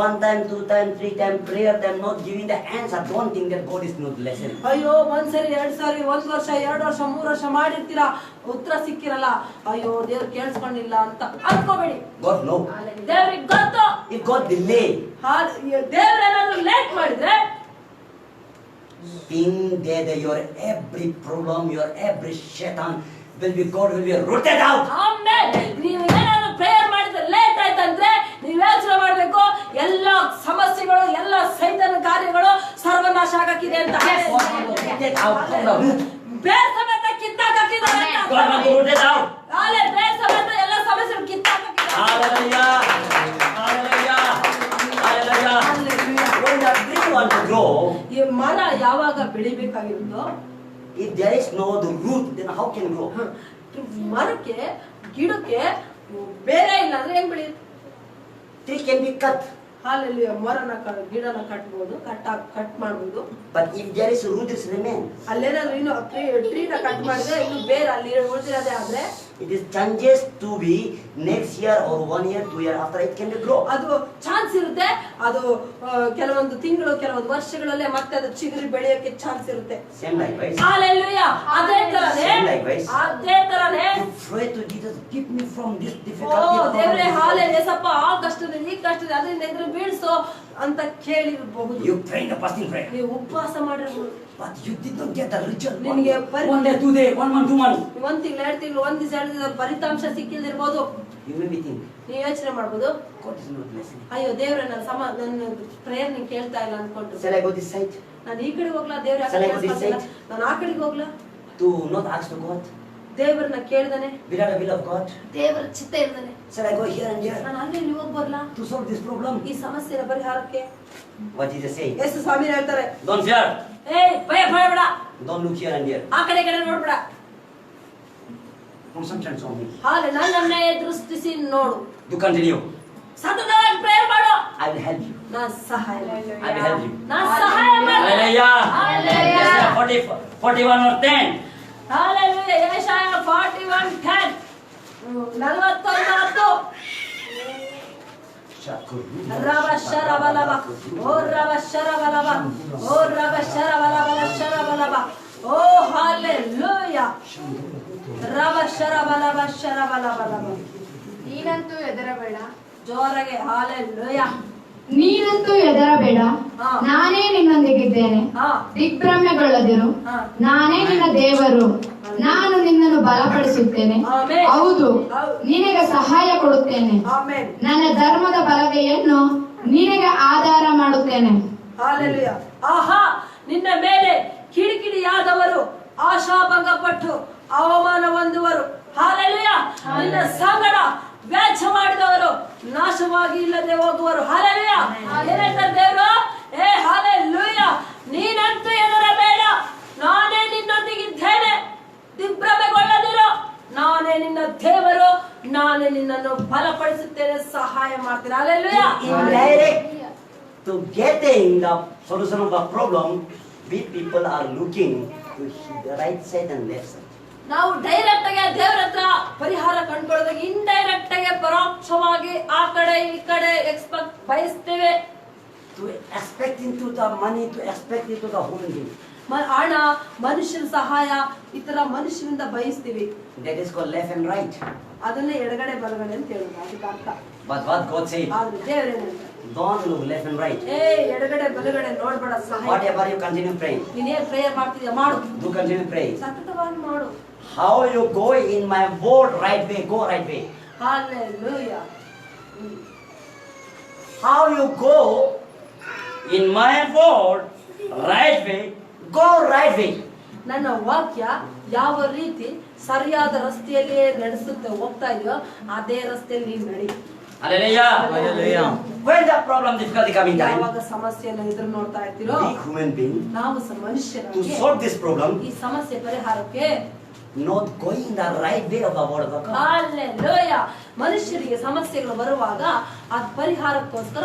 1 time, 2 time, 3 time prayer them not giving the answer. Don't think that God is not listening. ಅಯ್ಯೋ ಒಂದ್ಸರಿ 2 ಸಾರಿ 1 ವರ್ಷ 2 ವರ್ಷ 3 ವರ್ಷ ಮಾಡಿರ್ತೀರಾ, ಉತ್ತರ ಸಿಕ್ಕಿರಲ್ಲ, ಅಯ್ಯೋ ದೇವ್ರು ಕೇಳಿಸ್ಕೊಂಡಿಲ್ಲ ಅಂತ ಅನ್ಕೋಬೇಡಿ. God know. ದೇವ್ರಿಗೆ ಗೊತ್ತು. If God delay, ದೇವ್ರೇನಾದ್ರೂ ಲೇಟ್ ಮಾಡಿದ್ರೆ think that your every problem, your every shaitan God will be rooted out. ಆಮೇಲೆ ನೀವು ಏನಾದ್ರು ಪ್ರೇಯರ್ ಮಾಡಿದ್ರೆ ಲೇಟ್ ಆಯ್ತಂದ್ರೆ ನೀವು ಯೋಚನೆ ಮಾಡ್ಬೇಕು, ಎಲ್ಲ ಸಮಸ್ಯೆಗಳು, ಎಲ್ಲ ಸೈತಾನ ಕಾರ್ಯಗಳು ಸರ್ವನಾಶ ಆಗಕ್ಕಿದೆ ಅಂತ. ಬೇರೆ ಸಮೇತ ಕಿತ್ತಾಕಿದ್ದಾರೆ. ಬೇರೆ ಸಮೇತ ಎಲ್ಲ ಸಮಸ್ಯೆ ಕಿತ್ತಾಕಿದ್ದಾರೆ. When the tree want to grow, ಈ ಮರ ಯಾವಾಗ ಬೆಳಿಬೇಕಾಗಿರುತ್ತೋ, if there is no the root, then how can grow? ಮರಕ್ಕೆ ಗಿಡಕ್ಕೆ ಬೇರೆ ಇಲ್ಲ ಅಂದ್ರೆ ಹೆಂಗ್ ಬೆಳೆಯುತ್ತೆ? Tree can be cut. Hallelujah. ಮರನ ಗಿಡನ ಕಟ್ಬೋದು, ಕಟ್ ಮಾಡ್ಬೋದು. But if there is root, it remain. ಅಲ್ಲೇನಾದ್ರು ಇನ್ನು ಟ್ರೀನ ಕಟ್ ಮಾಡಿದ್ರೆ ಇನ್ನು ಬೇರೆ ಅಲ್ಲಿ ಉಳಿದಿರೋದೇ ಆದ್ರೆ It is chances to be next year or 1 year, 2 year after it can grow. ಅದು ಚಾನ್ಸ್ ಇರುತ್ತೆ. ಅದು ಕೆಲವೊಂದು ತಿಂಗಳು, ಕೆಲವೊಂದು ವರ್ಷಗಳಲ್ಲೇ ಮತ್ತೆ ಅದು ಚಿಗುರಿ ಬೆಳೆಯೋಕೆ ಚಾನ್ಸ್ ಇರುತ್ತೆ. Same likewise. ಹಾಲೆಲೂಯಾ. ಅದೇ ತರನೇ Pray to Jesus, keep me from this oh difficulty. ದೇವರೇ, ಹಾಲೆಲೂಯಾ, ಯೇಸಪ್ಪ ಆ ಕಷ್ಟದಲ್ಲಿ, ಈ ಕಷ್ಟದಲ್ಲಿ, ಅದರಿಂದ ಎದುರು ಬೀಳ್ಸೋ ಅಂತ ಕೇಳಿರಬಹುದು. You pray in the fasting prayer, ನೀವು ಉಪವಾಸ ಮಾಡಿರಬಹುದು, but you did not get the result. ನಿನಗೆ 1 day, 2 day, 1 month, 2 months. 1 ತಿಂಗಳು, 2 ತಿಂಗಳು, 1 ದಿವಸ, 2 ದಿವಸ ಫಲಿತಾಂಶ ಸಿಕ್ಕಿಲ್ದಿರ್ಬೋದು. You may be thinking, ನೀವು ಯೋಚನೆ ಮಾಡ್ಬೋದು, God is not listening. ಅಯ್ಯೋ ದೇವ್ರೆ, ನನ್ನ ಪ್ರೇಯರ್ ನೀನ್ ಕೇಳ್ತಾ ಇಲ್ಲ ಅನ್ಕೊಂಡು. Shall I go this side? ನಾನು ಈ ಕಡೆಗೆ ಹೋಗ್ಲಾ, ದೇವ್ರ ನಾನು ಆ ಕಡೆಗೆ ಹೋಗ್ಲಾ? To not ask to God, ದೇವರನ್ನ ಕೇಳ್ದಾನೆ, without the will of God. ದೇವರ ಚಿತ್ತ ಇರ್ದಾನೆ. Shall I go here and there ನಾನು ಅಲ್ಲಿ ಹೋಗಿ ಬರ್ಲಾ to solve this problem? ಈ ಸಮಸ್ಯೆಯ ಪರಿಹಾರಕ್ಕೆ? What Jesus say? ಯೇಸು ಸ್ವಾಮಿ ಹೇಳ್ತಾರೆ, Don't fear. ಭಯ ಪಡಬೇಡ, Don't look here and there. ಆ ಕಡೆ ಈ ಕಡೆ ನೋಡ್ಬೇಡ, Concentrate on me. ಹಾಲೆ ನನ್ನನ್ನೇ ದೃಷ್ಟಿಸಿ ನೋಡು, To continue, ಸತತವಾಗಿ ಪ್ರೇಯರ್ ಮಾಡು, I will help you. ನಾನು ಸಹಾಯ I will help you. ನಾನು ಸಹಾಯ ಮಾಡ್ತೀನಿ. Hallelujah. Yes, 41 or 10. ಹಾಲೆಲೂಯಾ. ಯೆಶಾಯ 41:10 41:10 ರಬ ಶರಬಲಬ ಓ ರಬ ಶರಬಲಬ ಓ ರಬ ಶರಬಲಬಲ ಶರಬಲಬ ಓ ಹಾಲೆಲೂಯಾ. ರಬ ಶರಬಲಬ ಶರಬಲಬಲಬ. ನೀನಂತೂ ಹೆದರಬೇಡ. ಜೋರಾಗೆ ಹಾಲೆಲೂಯಾ. ನೀನಂತೂ ಹೆದರಬೇಡ, ಹಾ. ನಾನೇ ನಿನ್ನೊಂದಿಗಿದ್ದೇನೆ. ಹಾ. ದಿಗ್ಭ್ರಮೆಗೊಳ್ಳದಿರು, ಹಾ. ನಾನೇ ನಿನ್ನ ದೇವರು, ನಾನು ನಿನ್ನನ್ನು ಬಲಪಡಿಸುತ್ತೇನೆ. ಆಮೆನ್. ಹೌದು, ಹೌದು. ನಿನಗೆ ಸಹಾಯ ಕೊಡುತ್ತೇನೆ. ಆಮೆನ್. ನನ್ನ ಧರ್ಮದ ಬಲಗೈಯನ್ನು ನಿನಗೆ ಆಧಾರ ಮಾಡುತ್ತೇನೆ. ಹಾಲೆಲೂಯಾ. ಆಹಾ, ನಿನ್ನ ಮೇಲೆ ಕಿಡಿಕಿಡಿಯಾದವರು ಆಶಾಭಂಗಪಟ್ಟು ಅವಮಾನ ಹೊಂದುವರು. ಹಾಲೆಲೂಯಾ. ನಿನ್ನ ಸಂಗಡ ವ್ಯಾಜ್ಯ ಮಾಡಿದವರು ನಾಶವಾಗಿ ಇಲ್ಲದೆ ಹೋಗುವರು. ಹಾಲೆಲೂಯಾ. ಏನ್ ಹೇಳ್ತಾರೆ ದೇವರು? ಹಾಲೆಲೂಯಾ. ನೀನಂತೂ ಹೆದರಬೇಡ, ನಾನೇ ನಿನ್ನೊಂದಿಗಿದ್ದೇನೆ, ದಿಗ್ಭ್ರಮೆಗೊಳ್ಳದಿರು, ನಾನೇ ನಿನ್ನ ದೇವರು, ನಾನೇ ನಿನ್ನನ್ನು ಬಲಪಡಿಸುತ್ತೇನೆ, ಸಹಾಯ ಮಾಡ್ತೇನೆ. Hallelujah. Indirect to getting the solution of the problem, we people are looking to the right side and left side. ನಾವು ಡೈರೆಕ್ಟ್ ಆಗಿ ದೇವರ ಹತ್ರ ಪರಿಹಾರ ಕಂಡುಕೊಳ್ಳೋದಾಗ ಇಂಡೈರೆಕ್ಟ್ ಆಗಿ ಪರೋಕ್ಷವಾಗಿ ಆ ಕಡೆ ಈ ಕಡೆ expect ಬಯಸ್ತೇವೆ. To expect into the money, to expect into the human being. ಹಣ, ಮನುಷ್ಯನ ಸಹಾಯ, ಈ ತರ ಮನುಷ್ಯನಿಂದ ಬಯಸ್ತೀವಿ. That is called left and right. ಅದನ್ನೇ ಎಡಗಡೆ ಬಲಗಡೆ ಅಂತ ಹೇಳುದು, ಅದಕ್ಕೆ ಅರ್ಥ. But what God said, ಆದ್ರೆ ದೇವರೇನಂತ, don't look left and right. ಎಡಗಡೆ ಬಲಗಡೆ ನೋಡ್ಬೇಡ, ಸಹಾಯ. Whatever you continue praying, ನೀನೇನ್ ಪ್ರೇಯರ್ ಮಾಡ್ತಿದ್ಯಾ ಮಾಡು, do continue praying. ಸತತವಾಗಿ ಮಾಡು. How you go in my word right way, go right way. Hallelujah. How you go in my word right way, go right way. ನನ್ನ ವಾಕ್ಯ ಯಾವ ರೀತಿ ಸರಿಯಾದ ರಸ್ತೆಯಲ್ಲಿ ನಡೆಸುತ್ತೆ ಹೋಗ್ತಾ ಇದೆಯೋ ಅದೇ ರಸ್ತೆಯಲ್ಲಿ ನೀನು ನಡಿ. Hallelujah. Hallelujah. When the problem difficulty coming time, ಯಾವಾಗ ಸಮಸ್ಯೆಯನ್ನು ಎದುರು ನೋಡ್ತಾ ಇರ್ತೀರೋ we human being ನಾವು to ಮನುಷ್ಯರಾಗಿ solve this problem, ಈ ಸಮಸ್ಯೆ ಪರಿಹಾರಕ್ಕೆ not going the right way of the word of God. Hallelujah. ಮನುಷ್ಯರಿಗೆ ಸಮಸ್ಯೆಗಳು ಬರುವಾಗ ಅದ್ ಪರಿಹಾರಕ್ಕೋಸ್ಕರ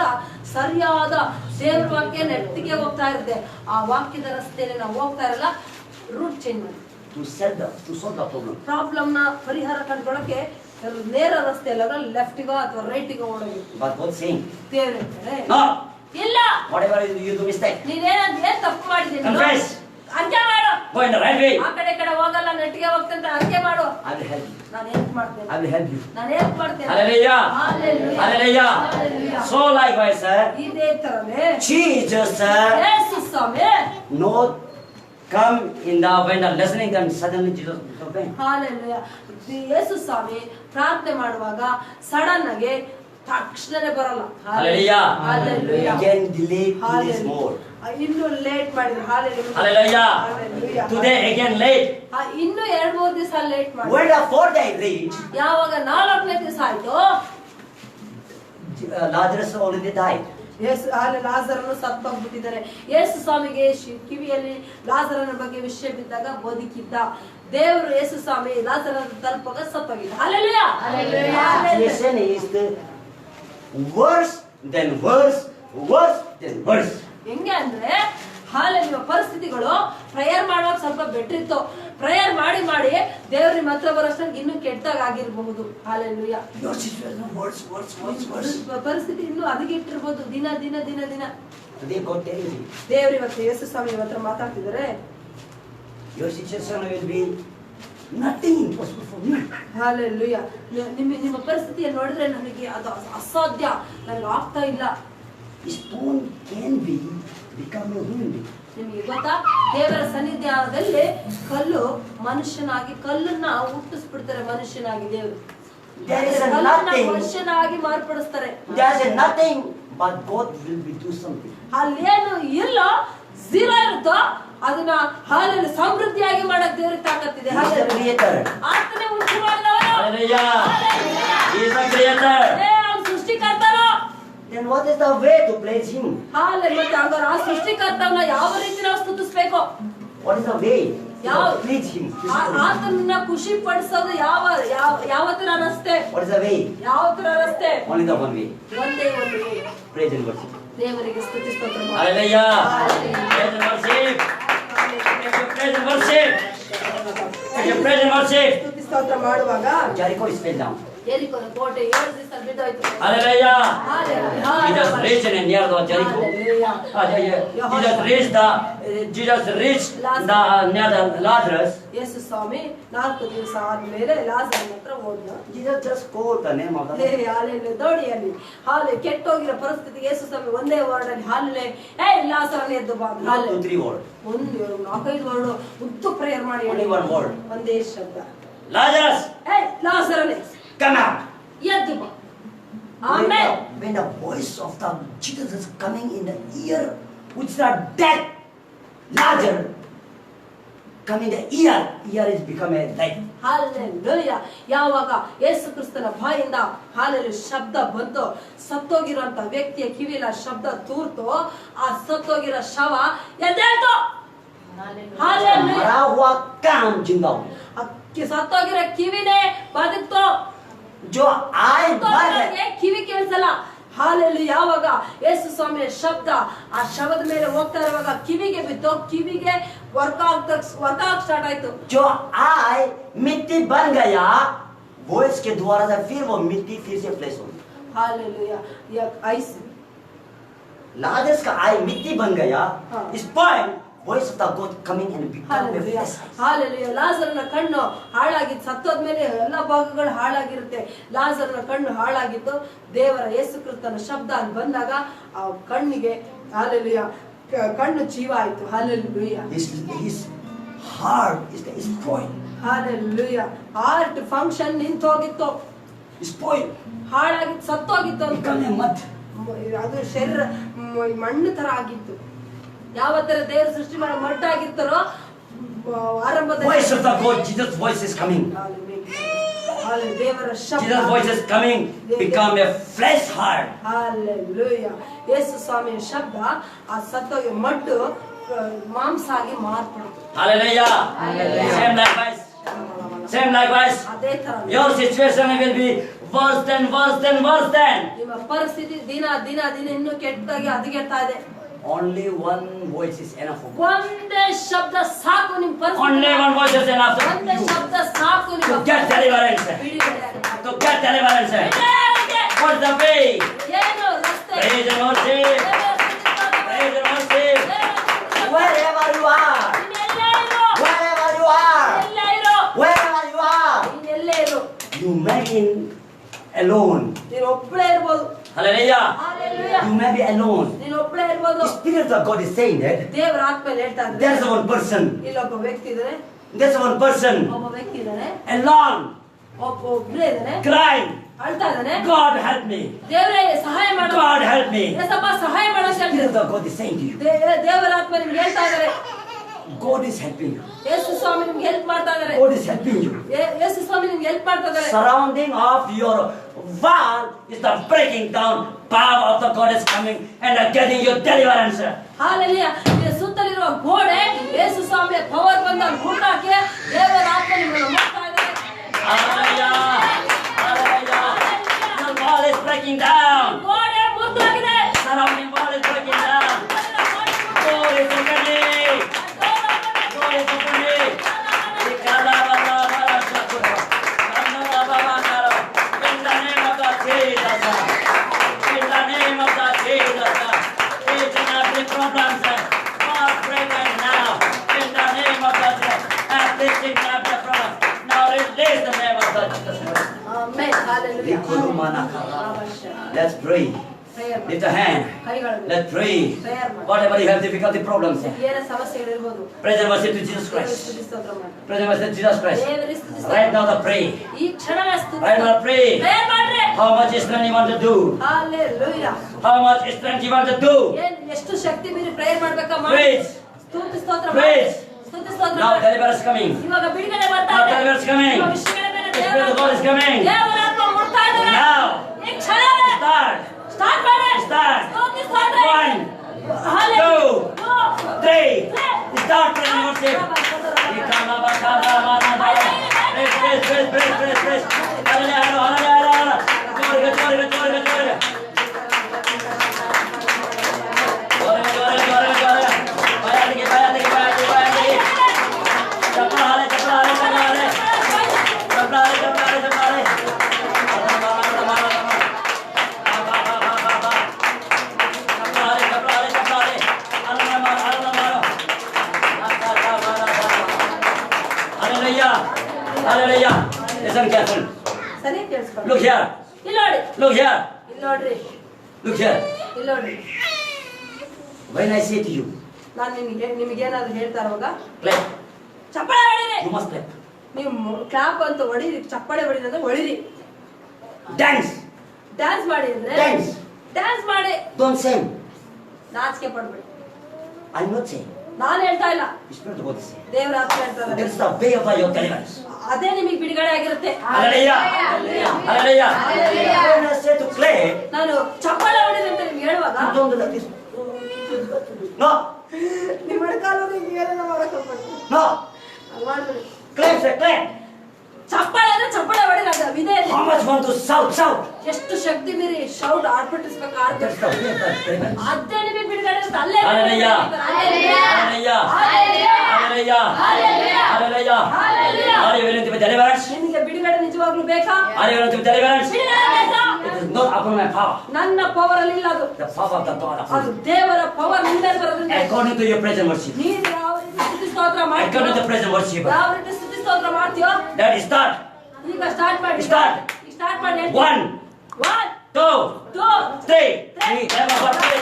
ಸರಿಯಾದ ದೇವರ ವಾಕ್ಯ ನೆಟ್ಟಿಗೆ ಹೋಗ್ತಾ ಇರುತ್ತೆ. ಆ ವಾಕ್ಯದ ರಸ್ತೆಯಲ್ಲಿ ನಾವು ಹೋಗ್ತಾ ಇರಲ್ಲ, ರೂಟ್ ಚೇಂಜ್ ಮಾಡಿ To solve the problem. Problem ನ ಪರಿಹಾರ ಕಂಡುಕೊಳ್ಳಕ್ಕೆ ನೇರ ರಸ್ತೆಯಲ್ಲ ಲೆಫ್ಟಿಗೋ ಅಥವಾ ರೈಟಿಗೋ ಓಡೋಗಿ. But what saying? ದೇವ್ರು ಹೇಳ್ತಾರೆ, No. ಇಲ್ಲ, Whatever you do mistake, ನೀನೇನ್ ತಪ್ಪು ಮಾಡಿದ್ದೀನಿ confess. ಅಂಕೆ ಮಾಡು. Go in the right way. ಆ ಕಡೆ ಹೋಗಲ್ಲ, ನೆಟ್ಟಿಗೆ ಹೋಗ್ತಂತ ಅಂಕೆ ಮಾಡು. I will help you. ನಾನು ಹೆಲ್ಪ್ ಮಾಡ್ತೇನೆ, I will help you. ನಾನು ಹೆಲ್ಪ್ ಮಾಡ್ತೇನೆ. Hallelujah. Hallelujah. Hallelujah. Hallelujah. So likewise, sir, ಇದೇ ತರನೇ Jesus, sir, ಯೇಸು ಸ್ವಾಮಿ not come in the when the listening and suddenly Jesus obey. Hallelujah. ಯೇಸು ಸ್ವಾಮಿ ಪ್ರಾರ್ಥನೆ ಮಾಡುವಾಗ ಸಡನ್ ಆಗಿ ತಕ್ಷಣನೇ ಬರಲ್ಲ. Hallelujah. Hallelujah. Again delay this Hallelujah. more. ಇನ್ನು ಲೇಟ್ ಮಾಡಿದ್ರು. Hallelujah. Hallelujah. Hallelujah. Today again late. ಇನ್ನು 2-3 ದಿವಸ ಲೇಟ್ ಮಾಡಿ. When the fourth day reached, ಯಾವಾಗ 4ನೇ ದಿವಸ ಆಯ್ತು, Lazarus already died. ಯೇಸು ಲಾಜರನು ಸತ್ತೋಗ್ಬಿಟ್ಟಿದ್ದಾರೆ. ಯೇಸು ಸ್ವಾಮಿಗೆ ಕಿವಿಯಲ್ಲಿ ಲಾಜರನ ಬಗ್ಗೆ ವಿಷಯ ಬಿದ್ದಾಗ ಬದುಕಿದ್ದ. ದೇವರು ಯೇಸು ಸ್ವಾಮಿ ಲಾಜರನ ತಲುಪುವಾಗ ಸತ್ತೋಗಿದ್ದ. Hallelujah. Situation is the worse than worse, worse than worse. ಹೆಂಗೆ ಅಂದ್ರೆ ಹಾಲೆಲೂಯಾ, ಪರಿಸ್ಥಿತಿಗಳು ಪ್ರೇಯರ್ ಮಾಡುವಾಗ ಸ್ವಲ್ಪ ಬೆಟರ್ ಇತ್ತು. ಪ್ರೇಯರ್ ಮಾಡಿ ಮಾಡಿ ದೇವ್ರ ನಿಮ್ಮ ಹತ್ರ ಬರೋಷ್ಟಾಗಿ ಇನ್ನೂ ಕೆಟ್ಟದಾಗ ಆಗಿರಬಹುದು. Hallelujah. Your situation worse, worse, worse, worse. ಪರಿಸ್ಥಿತಿ ಇನ್ನೂ ಹದಗೆಟ್ಟಿರ್ಬೋದು. ದಿನ ದಿನ ದಿನ ದಿನ Today God telling you, ದೇವ್ರ ಇವತ್ತು ಯೇಸು ಸ್ವಾಮಿ ಇವತ್ತು ಮಾತಾಡ್ತಿದ್ದಾರೆ. your situation will be nothing impossible for me. Hallelujah. ನಿಮ್ಮ ಪರಿಸ್ಥಿತಿಯನ್ನು ನೋಡಿದ್ರೆ ನನಗೆ ಅದು ಅಸಾಧ್ಯ, ನನಗೆ ಆಗ್ತಾ ಇಲ್ಲ. Stone can be become a human being. ನಿಮಗೆ ಗೊತ್ತಾ, ದೇವರ ಸನ್ನಿಧಾನದಲ್ಲಿ ಕಲ್ಲು ಮನುಷ್ಯನಾಗಿ, ಕಲ್ಲನ್ನ ಹುಟ್ಟಿಸ್ಬಿಡ್ತಾರೆ ಮನುಷ್ಯನಾಗಿ. ದೇವರು There is ಕಲ್ಲನ್ನ nothing. ಮನುಷ್ಯನಾಗಿ ಮಾರ್ಪಡಿಸ್ತಾರೆ. There is nothing, but God will be do something. ಅಲ್ಲೇನು ಇಲ್ಲ, ಝೀರೋ ಇರುತ್ತೋ ಅದನ್ನ ಹಾಲಲ್ಲಿ ಸಮೃದ್ಧಿಯಾಗಿ ಮಾಡಕ್ ದೇವ್ರಿಗೆ ತಾಕತ್ತಿದೆ. He is the creator. ಆತನೇ ಉಂಟು ಮಾಡಿದವರು. Hallelujah. He is the creator. ಅವ್ನು ಸೃಷ್ಟಿಕರ್ತನು. Then what is the way to praise him? ಹಾಲೆ ಮತ್ತೆ ಹಂಗಾರೆ ಆ ಸೃಷ್ಟಿಕರ್ತವನ್ನ ಯಾವ ರೀತಿ ನಾವು ಸ್ತುತಿಸ್ಬೇಕು? What is the way ಯಾವ to please him? ಆತನನ್ನ ಖುಷಿ ಪಡಿಸೋದು ಯಾವ ತರ ರಸ್ತೆ? What is the way? ಯಾವ ತರ ರಸ್ತೆ? Only the one way. ಒಂದೇ ಒಂದು way. Praise and worship. ದೇವರಿಗೆ ಸ್ತುತಿ ಸ್ತೋತ್ರ ಮಾಡಿ. Hallelujah. Hallelujah. Praise and worship. Praise and worship. Praise and worship. ಸ್ತುತಿ ಸ್ತೋತ್ರ ಮಾಡುವಾಗ Jericho is fell down. ಯೆರಿಕೋನ ಕೋಟೆ 7 ದಿವಸ ಬಿದ್ದೋಯ್ತು. Hallelujah. Hallelujah. Jesus reached near the Jericho. Jesus reached near the Lazarus. ಯೇಸು ಸ್ವಾಮಿ 4 ದಿವಸ ಆದ್ಮೇಲೆ ಲಾಜರನ ಹತ್ರ ಹೋದ. Jesus just called the name of the ಹೇ Lord. ಹಾಲೆಲೂಯಾ. ದೋಡಿಯಲ್ಲಿ ಹಾಲೆ ಕೆಟ್ಟೋಗಿರೋ ಪರಿಸ್ಥಿತಿಗೆ ಯೇಸು ಸ್ವಾಮಿ ಒಂದೇ ವರ್ಡ್ ಅಲ್ಲಿ ಹಾಲೆಲೇ ಹೇ ಲಾಜರನ ಎದ್ದು ಬಾ. Not 2-3 words. ಒಂದು 4-5 ವರ್ಡ್ ಉದ್ದು ಪ್ರೇಯರ್ ಮಾಡಿ Only one word. ಒಂದೇ ಶಬ್ದ. Lazarus, ಹೇ ಲಾಜರನೇ come out. ಎದ್ದು ಬಾ. ಆಮೇಲೆ When the voice of the Jesus is coming in the ear, which is the death, larger, come in the ear is become a light. Hallelujah. ಯಾವಾಗ ಯೇಸು ಕ್ರಿಸ್ತನ ಬಾಯಿಂದ hallelujah ಶಬ್ದ ಬಂತು, ಸತ್ತೋಗಿರೋಂತ ವ್ಯಕ್ತಿಯ ಕಿವಿಲ ಶಬ್ದ ತೂರ್ತು, ಆ ಸತ್ತೋಗಿರೋ ಶವ ಎದ್ದೇಳ್ತು. ಹಾಲೆಲೂಯಾ. मरा हुआ काम जिंदा हो. ಸತ್ತೋಗಿರೋ ಕಿವಿನೇ ಬದುಕ್ತು. जो आए मर ಸತ್ತೋಗಿರೋರ್ಗೆ ಕಿವಿ ಕೇಳಿಸಲ್ಲ. ಹಾಲೆಲೂಯಾ. ಯಾವಾಗ ಯೇಸು ಸ್ವಾಮಿಯ ಶಬ್ದ ಆ ಶವದ ಮೇಲೆ ಹೋಗ್ತಾ ಇರುವಾಗ ಕಿವಿಗೆ ಬಿತ್ತು, ಕಿವಿಗೆ ವರ್ಕ್ ಆಗ ಸ್ಟಾರ್ಟ್ ಆಯ್ತು. जो आए मिट्टी बन गया, वॉइस के द्वारा से फिर वो मिट्टी फिर से फ्लेश हो गई. ಹಾಲೆಲೂಯಾ. ಐಸ್ लाजरस का आई मिट्टी बन गया. हाँ. इस point voice of the God coming and become a flesh. Hallelujah. ಲಾಜರನ ಕಣ್ಣು ಹಾಳಾಗಿದ್ದು, ಸತ್ತೋದ್ಮೇಲೆ ಎಲ್ಲ ಭಾಗಗಳು ಹಾಳಾಗಿರುತ್ತೆ. ಲಾಜರನ ಕಣ್ಣು ಹಾಳಾಗಿದ್ದು ದೇವರ ಯೇಸು ಕ್ರಿಸ್ತನ ಶಬ್ದ ಅಲ್ಲಿ ಬಂದಾಗ ಆ ಕಣ್ಣಿಗೆ ಹಾಲೆಲೂಯಾ ಕಣ್ಣು ಜೀವ ಆಯ್ತು. Hallelujah. His heart is spoiled. Hallelujah. Heart function ನಿಂತೋಗಿತ್ತು, Spoiled. ಹಾಳಾಗಿತ್ತು, ಸತ್ತೋಗಿತ್ತು ಅಂತ. Become a mud. ಅದು ಶರೀರ ಮಣ್ಣು ತರ ಆಗಿತ್ತು. ಯಾವ ತರ ದೇವರು ಸೃಷ್ಟಿ ಮಾಡೋ ಮಟ್ಟಾಗಿರ್ತಾರೋ ಆರಂಭದಲ್ಲಿ Voice of the God, Jesus' voice is coming. Hallelujah. ದೇವರ ಶಬ್ದ Jesus' voice is coming, become a flesh heart. Hallelujah. ಯೇಸು ಸ್ವಾಮಿಯ ಶಬ್ದ ಆ ಸತ್ತೋಗಿ ಮಟ್ಟು ಮಾಂಸ ಆಗಿ ಮಾರ್ಪಡ್ತು. Hallelujah. Same likewise. Same likewise. ಅದೇ ತರ Your situation will be worse than worse than worse than. ನಿಮ್ಮ ಪರಿಸ್ಥಿತಿ ದಿನ ದಿನ ದಿನ ಇನ್ನೂ ಕೆಟ್ಟದಾಗಿ ಹದಗೆಡ್ತಾ ಇದೆ. Only one voice is enough for God. ಒಂದೇ ಶಬ್ದ ಸಾಕು ನಿಮ್ಮ ಪರಿಸ್ಥಿತಿ. Only one voice is enough for ಒಂದೇ you ಶಬ್ದ ಸಾಕು to ನಿಮ್ಮ get deliverance. To get deliverance. What's the way? ಏನು ರಸ್ತೆ? Praise the Lord. Praise the Lord. Wherever you are. Wherever you are. Wherever you are. ನೀನೆಲ್ಲೇ ಇರು, You may be alone. ನೀನು ಒಬ್ಬಳೇ ಇರ್ಬೋದು. Hallelujah. Hallelujah. You may be alone. ನೀನು ಒಬ್ಬಳೇ ಇರ್ಬೋದು. The Spirit of God is saying that ದೇವರ ಆತ್ಮಲ್ಲಿ ಹೇಳ್ತಾ ಇದ್ದಾರೆ, there's one person. ಇಲ್ಲೊಬ್ಬ ವ್ಯಕ್ತಿ ಇದ್ದಾನೆ, There's one person ಒಬ್ಬ ವ್ಯಕ್ತಿ ಇದ್ದಾನೆ, alone, ಒಬ್ಬಳೇ ಇದ್ದಾನೆ, crying. ಅಳ್ತಾ ಇದ್ದಾನೆ. God help me. ದೇವರೇ ಸಹಾಯ ಮಾಡು, God help me. ಏಸಪ್ಪ ಸಹಾಯ ಮಾಡು ಅಂತ The ಹೇಳ್ತಾರೆ. Spirit of God is saying to you, ದೇವರ ಆತ್ಮ ನಿಮ್ಗೆ ಹೇಳ್ತಾ ಇದ್ದಾರೆ, God is helping you. ಯೇಸು ಸ್ವಾಮಿ ನಿಮ್ಗೆ ಹೆಲ್ಪ್ ಮಾಡ್ತಾ ಇದ್ದಾರೆ. God is helping you. ಯೇಸು ಸ್ವಾಮಿ ನಿಮ್ಗೆ ಹೆಲ್ಪ್ ಮಾಡ್ತಾ ಇದ್ದಾರೆ. Surrounding of your wall is the breaking down. Power of the God is coming and getting your deliverance. Hallelujah. ಈ ಸುತ್ತಲಿರುವ ಗೋಡೆ ಯೇಸು ಸ್ವಾಮಿಯ ಪವರ್ ಬಂದ ಮುಟ್ಟಾಕಿ ದೇವರ ಆತ್ಮ ನಿಮ್ಮನ್ನು ಮುಟ್ತಾ ಇದ್ದಾರೆ. Hallelujah. Hallelujah. The wall is breaking down. ಗೋಡೆ ಮುಟ್ಟಾಗಿದೆ. Surrounding wall is breaking down. God is opening. God is opening. In the name of the Jesus. In the name of the Jesus. Each and every problem, God break right now. In the name of the Jesus. Every single every problem. Now release the name of the Jesus. Amen. Hallelujah. Let's pray. Prayer ಮಾಡಿ. Lift a hand. ಕೈಗಳು Let's pray. Prayer ಮಾಡಿ. Whatever you have difficulty problems. ಏನೇ ಸಮಸ್ಯೆಗಳಿರ್ಬೋದು, Present worship to Jesus ದೇವರ Christ. ಸ್ತುತಿ ಸ್ತೋತ್ರ ಮಾಡಿ. Present worship to Jesus Christ. ದೇವರ ಸ್ತುತಿ ಸ್ತೋತ್ರ Right now the pray. ಈ ಕ್ಷಣವೇ ಸ್ತುತಿ Right now pray. ಪ್ರೇಯರ್ ಮಾಡ್ರಿ. How much strength you want to do? Hallelujah. How much strength you want to do? ಎಷ್ಟು ಶಕ್ತಿ ಮೀರಿ ಪ್ರೇಯರ್ ಮಾಡ್ಬೇಕಾ ಮಾಡಿ. Praise. ಸ್ತುತಿ ಸ್ತೋತ್ರ ಮಾಡಿ. Praise. ಸ್ತುತಿ ಸ್ತೋತ್ರ Now ಮಾಡಿ. deliverance coming. ಇವಾಗ ಬಿಡುಗಡೆ ಬರ್ತಾ Now ಇದೆ. deliverance coming. ಇವಾಗ ವಿಷಯಗಳ ಮೇಲೆ The Spirit of God is coming. ದೇವರ ಆತ್ಮ ಮುಟ್ತಾ ಇದ್ದಾರೆ. Now. ಈ ಕ್ಷಣವೇ Start. ಸ್ಟಾರ್ಟ್ ಮಾಡಿ. Start. ಸ್ತುತಿ ಸ್ತೋತ್ರ. 1, hallelujah. 2, 3. Start present worship. Praise. Hallelujah. Hallelujah. Listen carefully. ಸರಿ ಕೇಳಿಸ್ಕೊಳ್ಳಿ. Look here. ಇಲ್ಲಿ ನೋಡಿ. Look here. ಇಲ್ಲಿ ನೋಡ್ರಿ. Look here. ಇಲ್ಲಿ ನೋಡ್ರಿ. When I say to you, ನಾನು ನಿಮಗೇನಾದ್ರು ಹೇಳ್ತಾ ಇರುವಾಗ clap. ಚಪ್ಪಾಳೆ ಹೊಡೀರಿ. You must clap. ನೀವು ಕ್ಲಾಪ್ ಅಂತ ಹೊಡೀರಿ, ಚಪ್ಪಾಳೆ ಹೊಡೀರಿ ಅಂದ್ರೆ ಹೊಡೀರಿ. Dance. ಡ್ಯಾನ್ಸ್ ಮಾಡಿ ಅಂದ್ರೆ Dance. ಡ್ಯಾನ್ಸ್ ಮಾಡಿ. Don't sing. ನಾಚಿಕೆ ಪಡ್ಬೇಡಿ. I'm not saying. ನಾನು ಹೇಳ್ತಾ ಇಲ್ಲ, The Spirit of God is saying. ದೇವರ ಆತ್ಮ ಹೇಳ್ತಾ ಇದ್ದಾರೆ. That's the way of your deliverance. ಅದೇ ನಿಮಗೆ ಬಿಡುಗಡೆ ಆಗಿರುತ್ತೆ. Hallelujah. Hallelujah. When I say to clap, ನಾನು ಚಪ್ಪಾಳೆ ಹೊಡೀರಿ ಅಂತ ನಿಮ್ಗೆ ಹೇಳುವಾಗ you don't do like this. No. ನಿಮ್ಮ ಮೊಣಕಾಲು ನಿಮ್ಗೆ ಏನೇನೋ ಮಾಡಕ್ ಹೋಗ್ಬೇಡಿ. No. ಹಂಗ್ ಮಾಡ್ಬೇಡಿ. Clap, say clap. ಚಪ್ಪಾಳೆ ಅಂದ್ರೆ ಚಪ್ಪಾಳೆ ಹೊಡೀರಿ. ಅದು ವಿಧೆ ಇದೆ. How much want to shout? ಎಷ್ಟು ಶಕ್ತಿ ಮೀರಿ shout ಆರ್ಭಟಿಸ್ಬೇಕು That's the way of the deliverance. ಅದೇ ನಿಮಗೆ ಬಿಡುಗಡೆ ಇರುತ್ತೆ. ಅಲ್ಲೇ Hallelujah. Hallelujah. Hallelujah. Hallelujah. Hallelujah. Hallelujah. Hallelujah. Are you willing to be deliverance? ನಿಮಗೆ ಬಿಡುಗಡೆ ನಿಜವಾಗ್ಲೂ ಬೇಕಾ? Are you willing to be deliverance? ಬಿಡುಗಡೆ ಬೇಕಾ? It is not upon my power. ನನ್ನ ಪವರ್ ಅಲ್ಲಿ ಇಲ್ಲ ಅದು. The power of the God upon ಅದು you. ದೇವರ ಪವರ್ ನಿಂದ ಬರೋದ್ರಿಂದ According to your present worship. ನೀನು ಯಾವ ರೀತಿ ಸ್ತುತಿ ಸ್ತೋತ್ರ According to ಮಾಡ್ತೀಯೋ, the present worship. ಯಾವ ರೀತಿ ಸ್ತುತಿ ಸ್ತೋತ್ರ ಮಾಡ್ತೀಯೋ That is start. ಈಗ ಸ್ಟಾರ್ಟ್ ಮಾಡಿ. Start. ಸ್ಟಾರ್ಟ್ ಮಾಡಿ. 1, 1 2, 2 3. Never forget.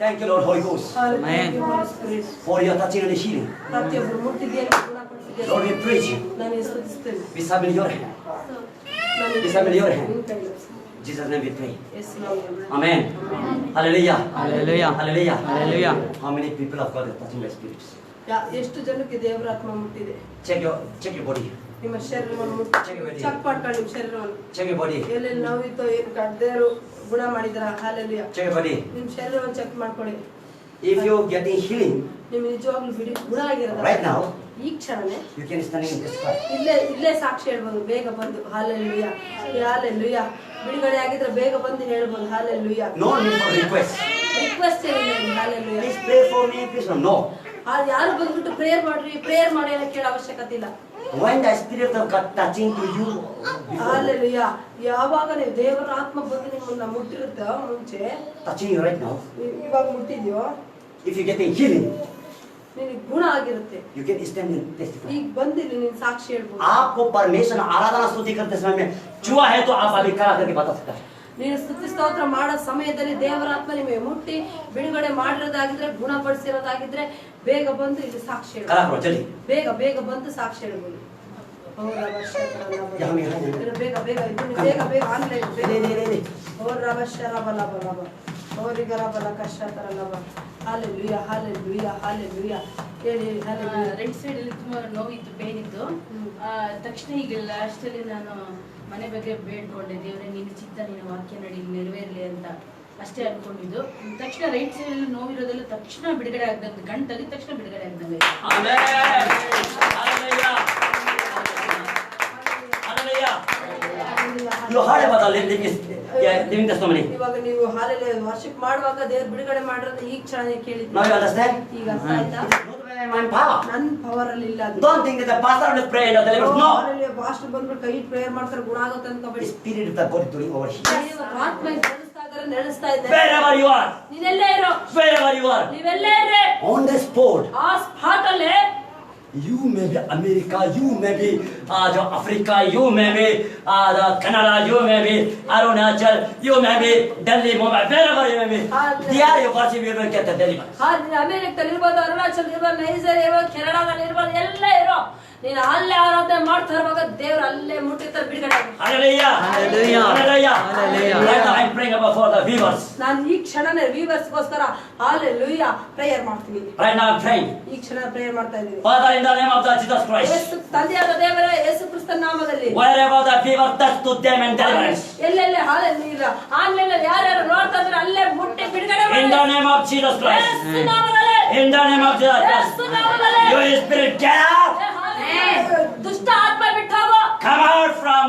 Thank you, Lord Holy Ghost, Thank you, Holy Spirit. for your touching and healing. ಪ್ರತಿಯೊಬ್ಬರು ಮುಟ್ಟಿದೆಯನ್ನು ಗುಣಪಡಿಸಿದ್ದೀರಿ. Lord, we praise you. ನಾನು ಸ್ತುತಿಸ್ತೇನೆ. We submit your hand. ನಾನು We submit your hand. ನಿನ್ನ ಕೈಗೆ ಒಪ್ಪಿಸ್ತೇನೆ. In Jesus' name we pray. ಯೇಸು ನಾಮದಲ್ಲಿ. Amen. Hallelujah. Hallelujah. Hallelujah. Hallelujah. How many people of God are touching by spirits? ಎಷ್ಟು ಜನಕ್ಕೆ ದೇವರ ಆತ್ಮ ಮುಟ್ಟಿದೆ? Check your body. ನಿಮ್ಮ ಶರೀರವನ್ನು ಮುಟ್ಟಿ ಚೆಕ್ ಮಾಡ್ಕೊಳ್ಳಿ. ನಿಮ್ಮ ಶರೀರವನ್ನು Check your body. ಎಲ್ಲೆಲ್ಲಿ ನೋವಿತ್ತೋ ಏನು ದೇವರು ಗುಣ ಮಾಡಿದ್ರ. ಹಾಲೆಲೂಯಾ. Check your body. ನಿಮ್ಮ ಶರೀರವನ್ನು ಚೆಕ್ ಮಾಡ್ಕೊಳ್ಳಿ. If you're getting healing ನಿಮ್ಗೆ ನಿಜವಾಗ್ಲೂ ಬಿಡಿ ಗುಣ ಆಗಿರೋದು right now, ಈ ಕ್ಷಣನೇ you can stand in this spot. ಇಲ್ಲೇ ಸಾಕ್ಷಿ ಹೇಳ್ಬೋದು. ಬೇಗ ಬಂದು ಹಾಲೆಲೂಯಾ ಹಾಲೆಲೂಯಾ ಬಿಡುಗಡೆ ಆಗಿದ್ರೆ ಬೇಗ ಬಂದು ಹೇಳ್ಬೋದು. Hallelujah. No need for request. Request ಏನಿಲ್ಲ. Hallelujah. Please pray for me. Please no. ಯಾರು ಬಂದ್ಬಿಟ್ಟು ಪ್ರೇಯರ್ ಮಾಡಿ ಏನೋ ಕೇಳೋ ಅವಶ್ಯಕತೆ ಇಲ್ಲ. When the spirit of God touching to you, hallelujah. ಯಾವಾಗ ನೀವು ದೇವರ ಆತ್ಮ ಬಂದು ನಿಮ್ಮನ್ನ ಮುಟ್ಟಿರುತ್ತೋ ಮುಂಚೆ touching you right now, ಇವಾಗ ಮುಟ್ಟಿದ್ಯೋ if you're getting healing, ನಿನಗೆ ಗುಣ ಆಗಿರುತ್ತೆ. you can stand and testify. ಈಗ ಬಂದಿಲ್ಲ ನೀನು ಸಾಕ್ಷಿ ಹೇಳ್ಬೋದು. आपको परमेश्वर आराधना स्तुति करते समय में चुआ है तो आप अभी करा करके बता सकता है. ನೀನು ಸ್ತುತಿ ಸ್ತೋತ್ರ ಮಾಡೋ ಸಮಯದಲ್ಲಿ ದೇವರ ಆತ್ಮ ನಿಮಗೆ ಮುಟ್ಟಿ ಬಿಡುಗಡೆ ಮಾಡಿರೋದಾಗಿದ್ರೆ ಗುಣಪಡಿಸಿರೋದಾಗಿದ್ರೆ ಬೇಗ ಬಂದು ಇಲ್ಲಿ ಸಾಕ್ಷಿ करा ಹೇಳ್ಬೋದು. करो जल्दी. ಬೇಗ ಬಂದು ಸಾಕ್ಷಿ ಹೇಳ್ಬೋದು. यहाँ में ಬೇಗ ಆನ್ಲೈನ್ ले ले ले ले. ಹಾಲೆಲೂಯಾ ಹಾಲೆಲೂಯಾ ಹಾಲೆಲೂಯಾ ಹೇಳಿ ಹಾಲೆಲೂಯಾ. ರೈಟ್ ಸೈಡ್ ಅಲ್ಲಿ ತುಂಬಾ ನೋವಿತ್ತು, ಪೇನ್ ಇತ್ತು. ತಕ್ಷಣ ಈಗ ಲಾಸ್ಟಲ್ಲಿ ನಾನು ಮನೆ ಬಗ್ಗೆ ಬೇಡ್ಕೊಂಡೆ, ದೇವರೇ ನಿನ್ನ ಚಿತ್ತ ನಿನ್ನ ವಾಕ್ಯ ನಡಿ ನೆರವೇರಲಿ ಅಂತ ಅಷ್ಟೇ ಅನ್ಕೊಂಡಿದ್ದು. ತಕ್ಷಣ ರೈಟ್ ಸೈಡ್ ಅಲ್ಲಿ ನೋವಿರೋದೆಲ್ಲ ತಕ್ಷಣ ಬಿಡುಗಡೆ ಆಗ್ದಂಗೆ, ಗಂಟಲ್ಲಿ ತಕ್ಷಣ ಬಿಡುಗಡೆ ಆಗ್ದಂಗೆ. Amen. Hallelujah. Hallelujah. You heard about the living testimony. ಇವಾಗ ನೀವು ಹಾಲೆಲೂಯಾ ವರ್ಷಕ್ಕೆ ಮಾಡುವಾಗ ದೇವ್ರು ಬಿಡುಗಡೆ ಮಾಡಿರೋದು ಈ ಕ್ಷಣ ಕೇಳಿದ್ವಿ. Now you understand? ಈಗ ಅರ್ಥ ಆಯ್ತಾ? My power. ನನ್ನ ಪವರ್ ಅಲ್ಲಿ ಇಲ್ಲ ಅದು. Don't think that the pastor will pray and deliver. No. Hallelujah pastor ಬಂದ್ಬಿಟ್ಟು ಕೈ ಪ್ರೇಯರ್ ಮಾಡ್ತಾರೆ ಗುಣ ಆಗುತ್ತೆ ಅಂತ The Bedi. spirit of the God is doing over here. ಆತ್ಮ ನಡೆಸ್ತಾ ಇದೆ. Wherever you are. ನೀನೆಲ್ಲೇ ಇರೋ. Wherever you are. ನೀವೆಲ್ಲೇ ಇರ್ರಿ. On the spot. ಆ ಸ್ಪಾಟ್ ಅಲ್ಲಿ You may be America, you may be Africa, you may be Canada, you may be Arunachal, you may be Delhi, Mumbai, wherever you may be. There you worship, you will get the deliverance. ಅಮೆರಿಕದಲ್ಲಿ ಇರ್ಬೋದು, ಅರುಣಾಚಲ್ ಇರ್ಬೋದು, Nigeria ಇರ್ಬೋದು, ಕೆನಡಾದಲ್ಲಿ ಇರ್ಬೋದು, ಎಲ್ಲೇ ಇರೋ ನೀನು ಅಲ್ಲೇ ಆರಾಧನೆ ಮಾಡ್ತಾ ಇರುವಾಗ ದೇವ್ರು ಅಲ್ಲೇ ಮುಟ್ಟಿರ್ತಾರೆ ಬಿಡುಗಡೆ. Hallelujah. Hallelujah. Hallelujah. Hallelujah. Right now I'm praying about for the viewers. ನಾನು ಈ ಕ್ಷಣನೇ ವ್ಯೂವರ್ಸ್ಗೋಸ್ಕರ ಹಾಲೆಲೂಯಾ ಪ್ರೇಯರ್ ಮಾಡ್ತೀನಿ. Right now I'm praying. ಈ ಕ್ಷಣ ಪ್ರೇಯರ್ ಮಾಡ್ತಾ ಇದ್ದೀನಿ. Father, in the name of the Jesus Christ. ಯೇಸು ತಂದೆಯಾದ ದೇವರೇ ಯೇಸು ಕ್ರಿಸ್ತನ ನಾಮದಲ್ಲಿ Wherever the fever touch to them and deliverance. ಎಲ್ಲೆಲ್ಲಿ ಹಾಲೆಲೂಯಾ ಆನ್ಲೈನ್ ಅಲ್ಲಿ ಯಾರ್ಯಾರು ನೋಡ್ತಾ ಇದ್ರೆ ಅಲ್ಲೇ ಮುಟ್ಟಿ ಬಿಡುಗಡೆ In the name of Jesus Christ. ಯೇಸು ನಾಮದಲ್ಲಿ In the name of Jesus Christ. ಯೇಸು ನಾಮದಲ್ಲಿ Your spirit get out. ದುಷ್ಟ ಆತ್ಮ ಬಿಟ್ಟು ಹೋಗು. Come out from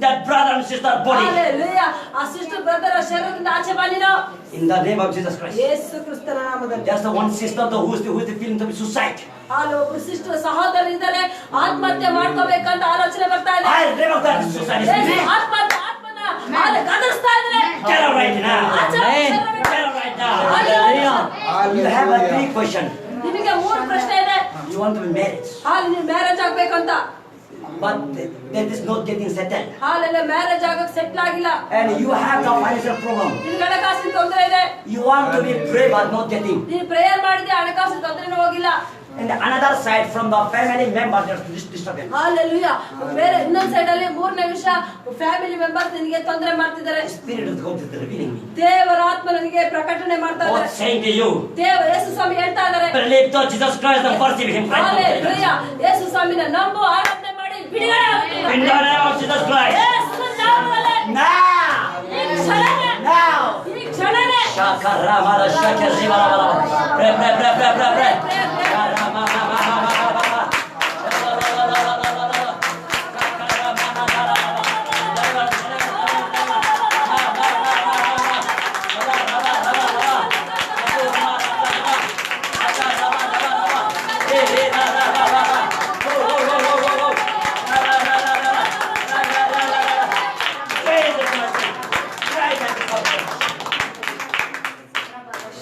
that brother and sister body. Hallelujah ಆ ಸಿಸ್ಟರ್ ಬ್ರದರ್ ಶರೀರದಿಂದ ಆಚೆ ಬಾ ನೀನು. In the name of Jesus Christ. ಯೇಸು ಕ್ರಿಸ್ತನ ನಾಮದಲ್ಲಿ. There's the one sister who is feeling to be suicide. ಅಲ್ಲಿ ಒಬ್ಬ ಸಿಸ್ಟರ್ ಸಹೋದರ ಇದ್ದಾರೆ ಆತ್ಮಹತ್ಯೆ ಮಾಡ್ಕೋಬೇಕಂತ ಆಲೋಚನೆ ಬರ್ತಾ ಇದೆ. I remember that suicide Yesu spirit. ಆತ್ಮನ ಅಲ್ಲಿ ಕದರ್ಸ್ತಾ ಇದ್ದಾರೆ. Get out right now. ಆಚೆ ಬಾ, Amen. ಶರೀರ ಬಿಟ್ಟು. Get out right now. Hallelujah. You have a three question. ನಿಮಗೆ 3 ಪ್ರಶ್ನೆ ಇದೆ. You want to be married, ಹಾಲು ನೀವು ಮ್ಯಾರೇಜ್ ಆಗ್ಬೇಕಂತ. but that is not getting settled. ಹಾಲೆಲ್ಲ ಮ್ಯಾರೇಜ್ ಆಗಕ್ಕೆ ಸೆಟ್ಲ್ ಆಗಿಲ್ಲ. And you have the financial problem. ನಿನಗೆ ಹಣಕಾಸಿನ ತೊಂದರೆ ಇದೆ. You want to be pray but not getting. ನೀನು ಪ್ರೇಯರ್ ಮಾಡಿದ್ರೆ ಹಣಕಾಸಿನ ತೊಂದರೆನೂ ಹೋಗಿಲ್ಲ. And another side from the family member there's disturbance. Hallelujah. ಬೇರೆ ಇನ್ನೊಂದು ಸೈಡ್ ಅಲ್ಲಿ ಮೂರನೇ ವಿಷಯ ಫ್ಯಾಮಿಲಿ ಮೆಂಬರ್ಸ್ ನಿನಗೆ ತೊಂದರೆ ಮಾಡ್ತಿದ್ದಾರೆ. Spirit of God is revealing me. ದೇವರ ಆತ್ಮ ನನಗೆ ಪ್ರಕಟಣೆ ಮಾಡ್ತಾ God ಇದ್ದಾರೆ. saying to you, ಯೇಸು ಸ್ವಾಮಿ ಹೇಳ್ತಾ ಇದ್ದಾರೆ. believe to Jesus Christ and worship Him. Hallelujah. ಯೇಸು ಸ್ವಾಮಿನ ನಂಬು ಆರಾಧನೆ ಮಾಡಿ ಬಿಡುಗಡೆ ಆಗುತ್ತೆ. In the name of Jesus Christ. ಯೇಸು ನಾಮದಲ್ಲಿ Now. ಈ ಕ್ಷಣನೇ Now. ಈ ಕ್ಷಣನೇ Shakara mara shakara zivara bala. Pray, pray, pray, pray, pray, pray. Shakara mara mara mara mara.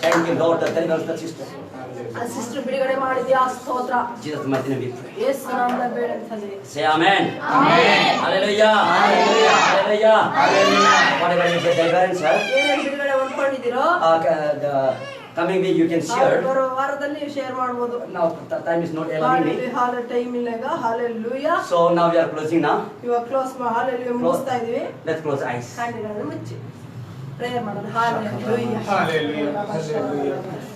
Thank you, Lord, that delivers the sister. ಆ sister ಬಿಡುಗಡೆ ಮಾಡಿದ್ಯಾ ಸ್ತೋತ್ರ. Jesus' mighty name we pray. ಯೇಸು ನಾಮದಲ್ಲಿ ಬೇಡುತ್ತೇನೆ. Say amen. Amen. Hallelujah. Hallelujah. Hallelujah. Hallelujah. Whatever you say, deliverance, sir. ಏನೇನು ಬಿಡುಗಡೆ ಹೊಂದ್ಕೊಂಡಿದ್ದೀರೋ Coming week you can share. ಬರೋ ವಾರದಲ್ಲಿ share ಮಾಡಬಹುದು. Now time is not allowing me. ಹಾಲೆ ಟೈಮ್ ಇಲ್ಲ ಈಗ. Hallelujah. So now we are closing now. ಇವಾಗ close hallelujah ಮುಗಿಸ್ತಾ ಇದೀವಿ. Let's close eyes. ಕಣ್ಣುಗಳನ್ನು ಮುಚ್ಚಿ ಪ್ರೇಯರ್ ಮಾಡೋಣ. Hallelujah. Hallelujah. Hallelujah.